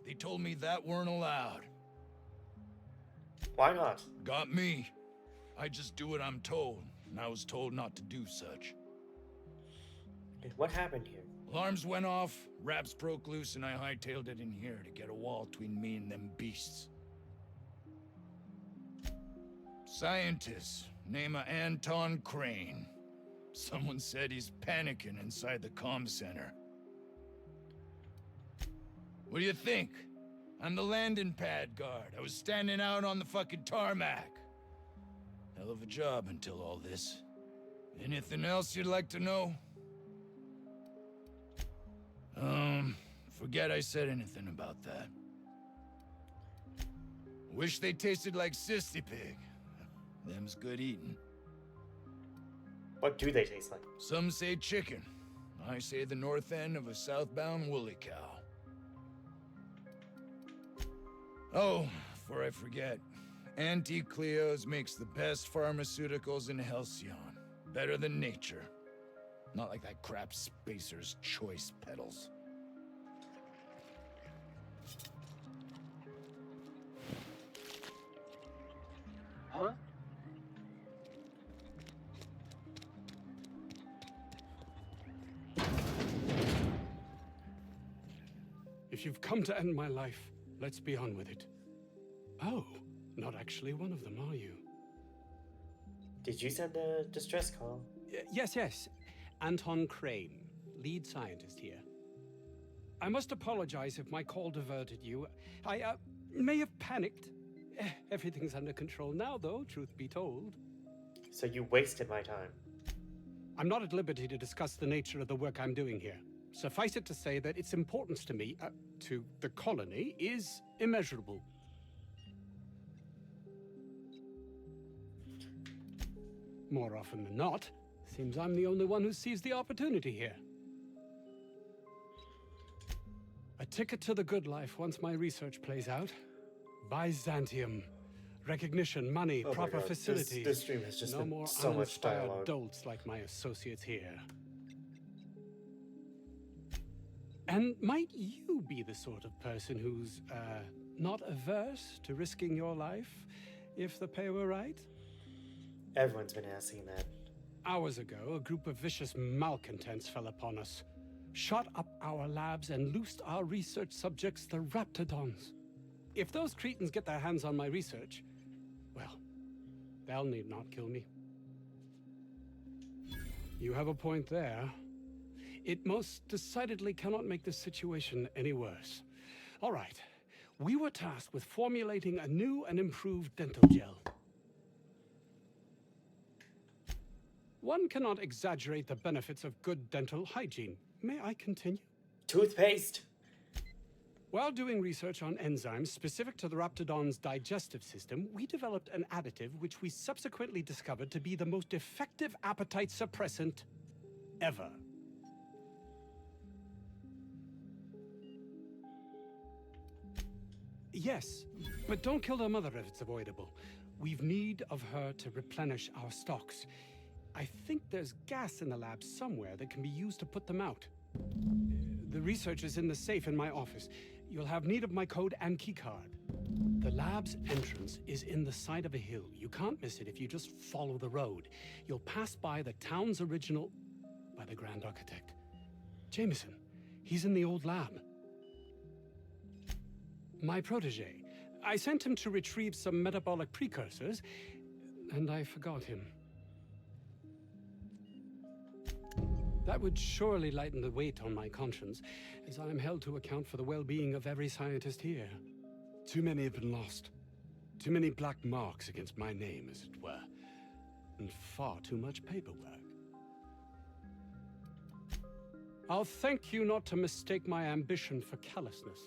They told me that weren't allowed. Why not? Got me. I just do what I'm told, and I was told not to do such. What happened here? Alarms went off, raps broke loose, and I hightailed it in here to get a wall between me and them beasts. Scientist, name of Anton Crane. Someone said he's panicking inside the comm center. What do you think? I'm the landing pad guard. I was standing out on the fucking tarmac. Hell of a job until all this. Anything else you'd like to know? Forget I said anything about that. Wish they tasted like Sissy Pig. Them's good eating. What do they taste like? Some say chicken. I say the north end of a southbound woolly cow. Oh, before I forget, Auntie Cleo's makes the best pharmaceuticals in Halcyon. Better than nature. Not like that crap Spacer's Choice pedals. Huh? If you've come to end my life, let's be on with it. Oh, not actually one of them, are you? Did you send a distress call? Yes. Anton Crane, lead scientist here. I must apologize if my call diverted you. I may have panicked. Everything's under control now, though, truth be told. So you wasted my time. I'm not at liberty to discuss the nature of the work I'm doing here. Suffice it to say that its importance to me, to the colony, is immeasurable. More often than not, seems I'm the only one who sees the opportunity here. A ticket to the good life once my research plays out. Byzantium. Recognition, money, Oh proper my God. facilities. This stream has just no been more so much uninspired dialogue. dolts like my associates here. And might you be the sort of person who's, not averse to risking your life if the pay were right? Everyone's been asking that. Hours ago, a group of vicious malcontents fell upon us, shot up our labs and loosed our research subjects, the Raptidons. If those cretins get their hands on my research, well, they'll need not kill me. You have a point there. It most decidedly cannot make the situation any worse. All right, we were tasked with formulating a new and improved dental gel. One cannot exaggerate the benefits of good dental hygiene. May I continue? Toothpaste! While doing research on enzymes specific to the Raptidon's digestive system, we developed an additive which we subsequently discovered to be the most effective appetite suppressant ever. Yes, but don't kill their mother if it's avoidable. We've need of her to replenish our stocks. I think there's gas in the lab somewhere that can be used to put them out. The research is in the safe in my office. You'll have need of my code and keycard. The lab's entrance is in the side of a hill. You can't miss it if you just follow the road. You'll pass by the town's original... by the Grand Architect. Jameson. He's in the old lab. My protege. I sent him to retrieve some metabolic precursors, and I forgot him. That would surely lighten the weight on my conscience, as I am held to account for the well-being of every scientist here. Too many have been lost. Too many black marks against my name, as it were. And far too much paperwork. I'll thank you not to mistake my ambition for callousness.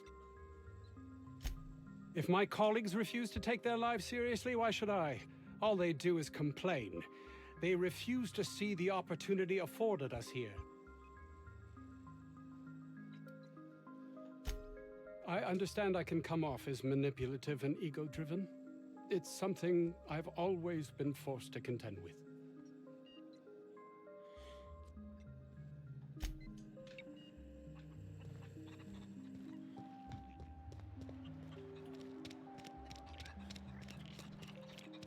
If my colleagues refuse to take their lives seriously, why should I? All they do is complain. They refuse to see the opportunity afforded us here. I understand I can come off as manipulative and ego-driven. It's something I've always been forced to contend with.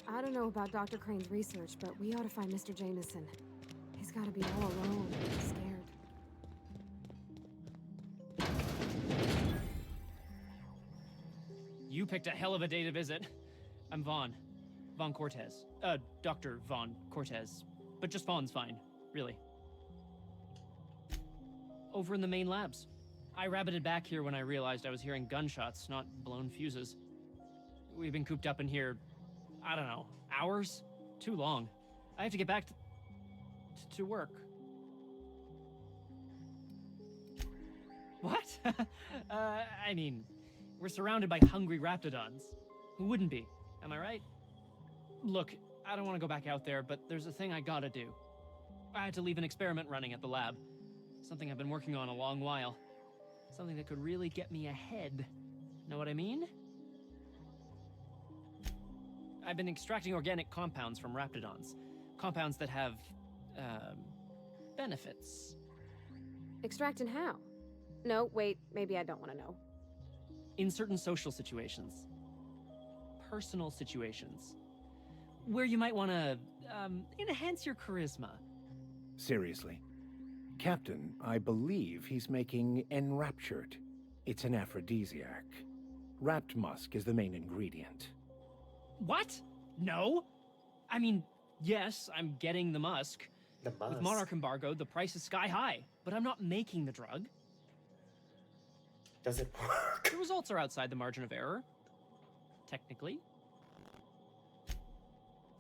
I don't know about Dr. Crane's research, but we ought to find Mr. Jameson. He's gotta be all alone and scared. You picked a hell of a day to visit. I'm Vaughn. Vaughn Cortez. Dr. Vaughn Cortez. But just Vaughn's fine, really. Over in the main labs. I rabbited back here when I realized I was hearing gunshots, not blown fuses. We've been cooped up in here, I don't know, hours? Too long. I have to get back to work. What? I mean, we're surrounded by hungry raptidons. Who wouldn't be? Am I right? Look, I don't want to go back out there, but there's a thing I gotta do. I had to leave an experiment running at the lab. Something I've been working on a long while. Something that could really get me ahead. Know what I mean? I've been extracting organic compounds from raptidons. Compounds that have, benefits. Extracting how? No, wait, maybe I don't want to know. In certain social situations. Personal situations. Where you might want to, enhance your charisma. Seriously. Captain, I believe he's making enraptured. It's an aphrodisiac. Wrapped musk is the main ingredient. What? No? I mean, yes, I'm getting the musk. The musk? With Monarch embargo, the price is sky high, but I'm not making the drug. Does it work? The results are outside the margin of error. Technically.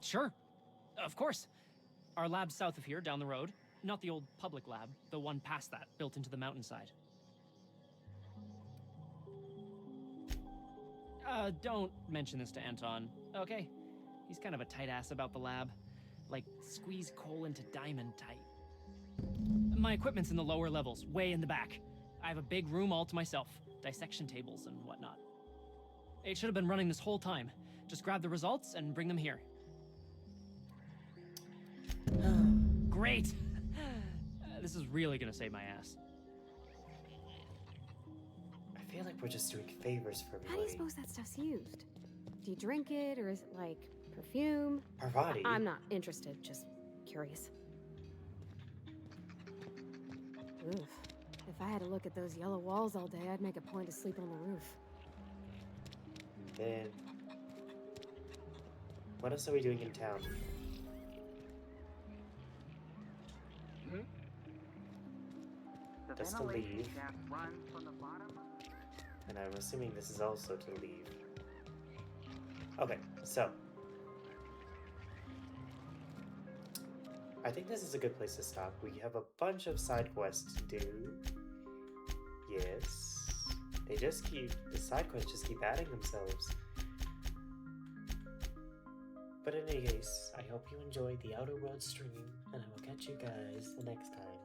Sure. Of course. Our lab's south of here, down the road. Not the old public lab, the one past that, built into the mountainside. Don't mention this to Anton, okay? He's kind of a tight ass about the lab. Like, squeeze coal into diamond tight. My equipment's in the lower levels, way in the back. I have a big room all to myself, dissection tables and whatnot. It should have been running this whole time. Just grab the results and bring them here. Great! This is really gonna save my ass. I feel like we're just doing favors for everybody. How do you suppose that stuff's used? Do you drink it, or is it like perfume? Parvati? I'm not interested, just curious. Oof. If I had to look at those yellow walls all day, I'd make a point to sleep on the roof. Then what else are we doing in town? Just to leave. And I'm assuming this is also to leave. Okay, so I think this is a good place to stop. We have a bunch of side quests to do. Yes. The side quests just keep adding themselves. But in any case, I hope you enjoyed the Outer World stream, and I will catch you guys the next time.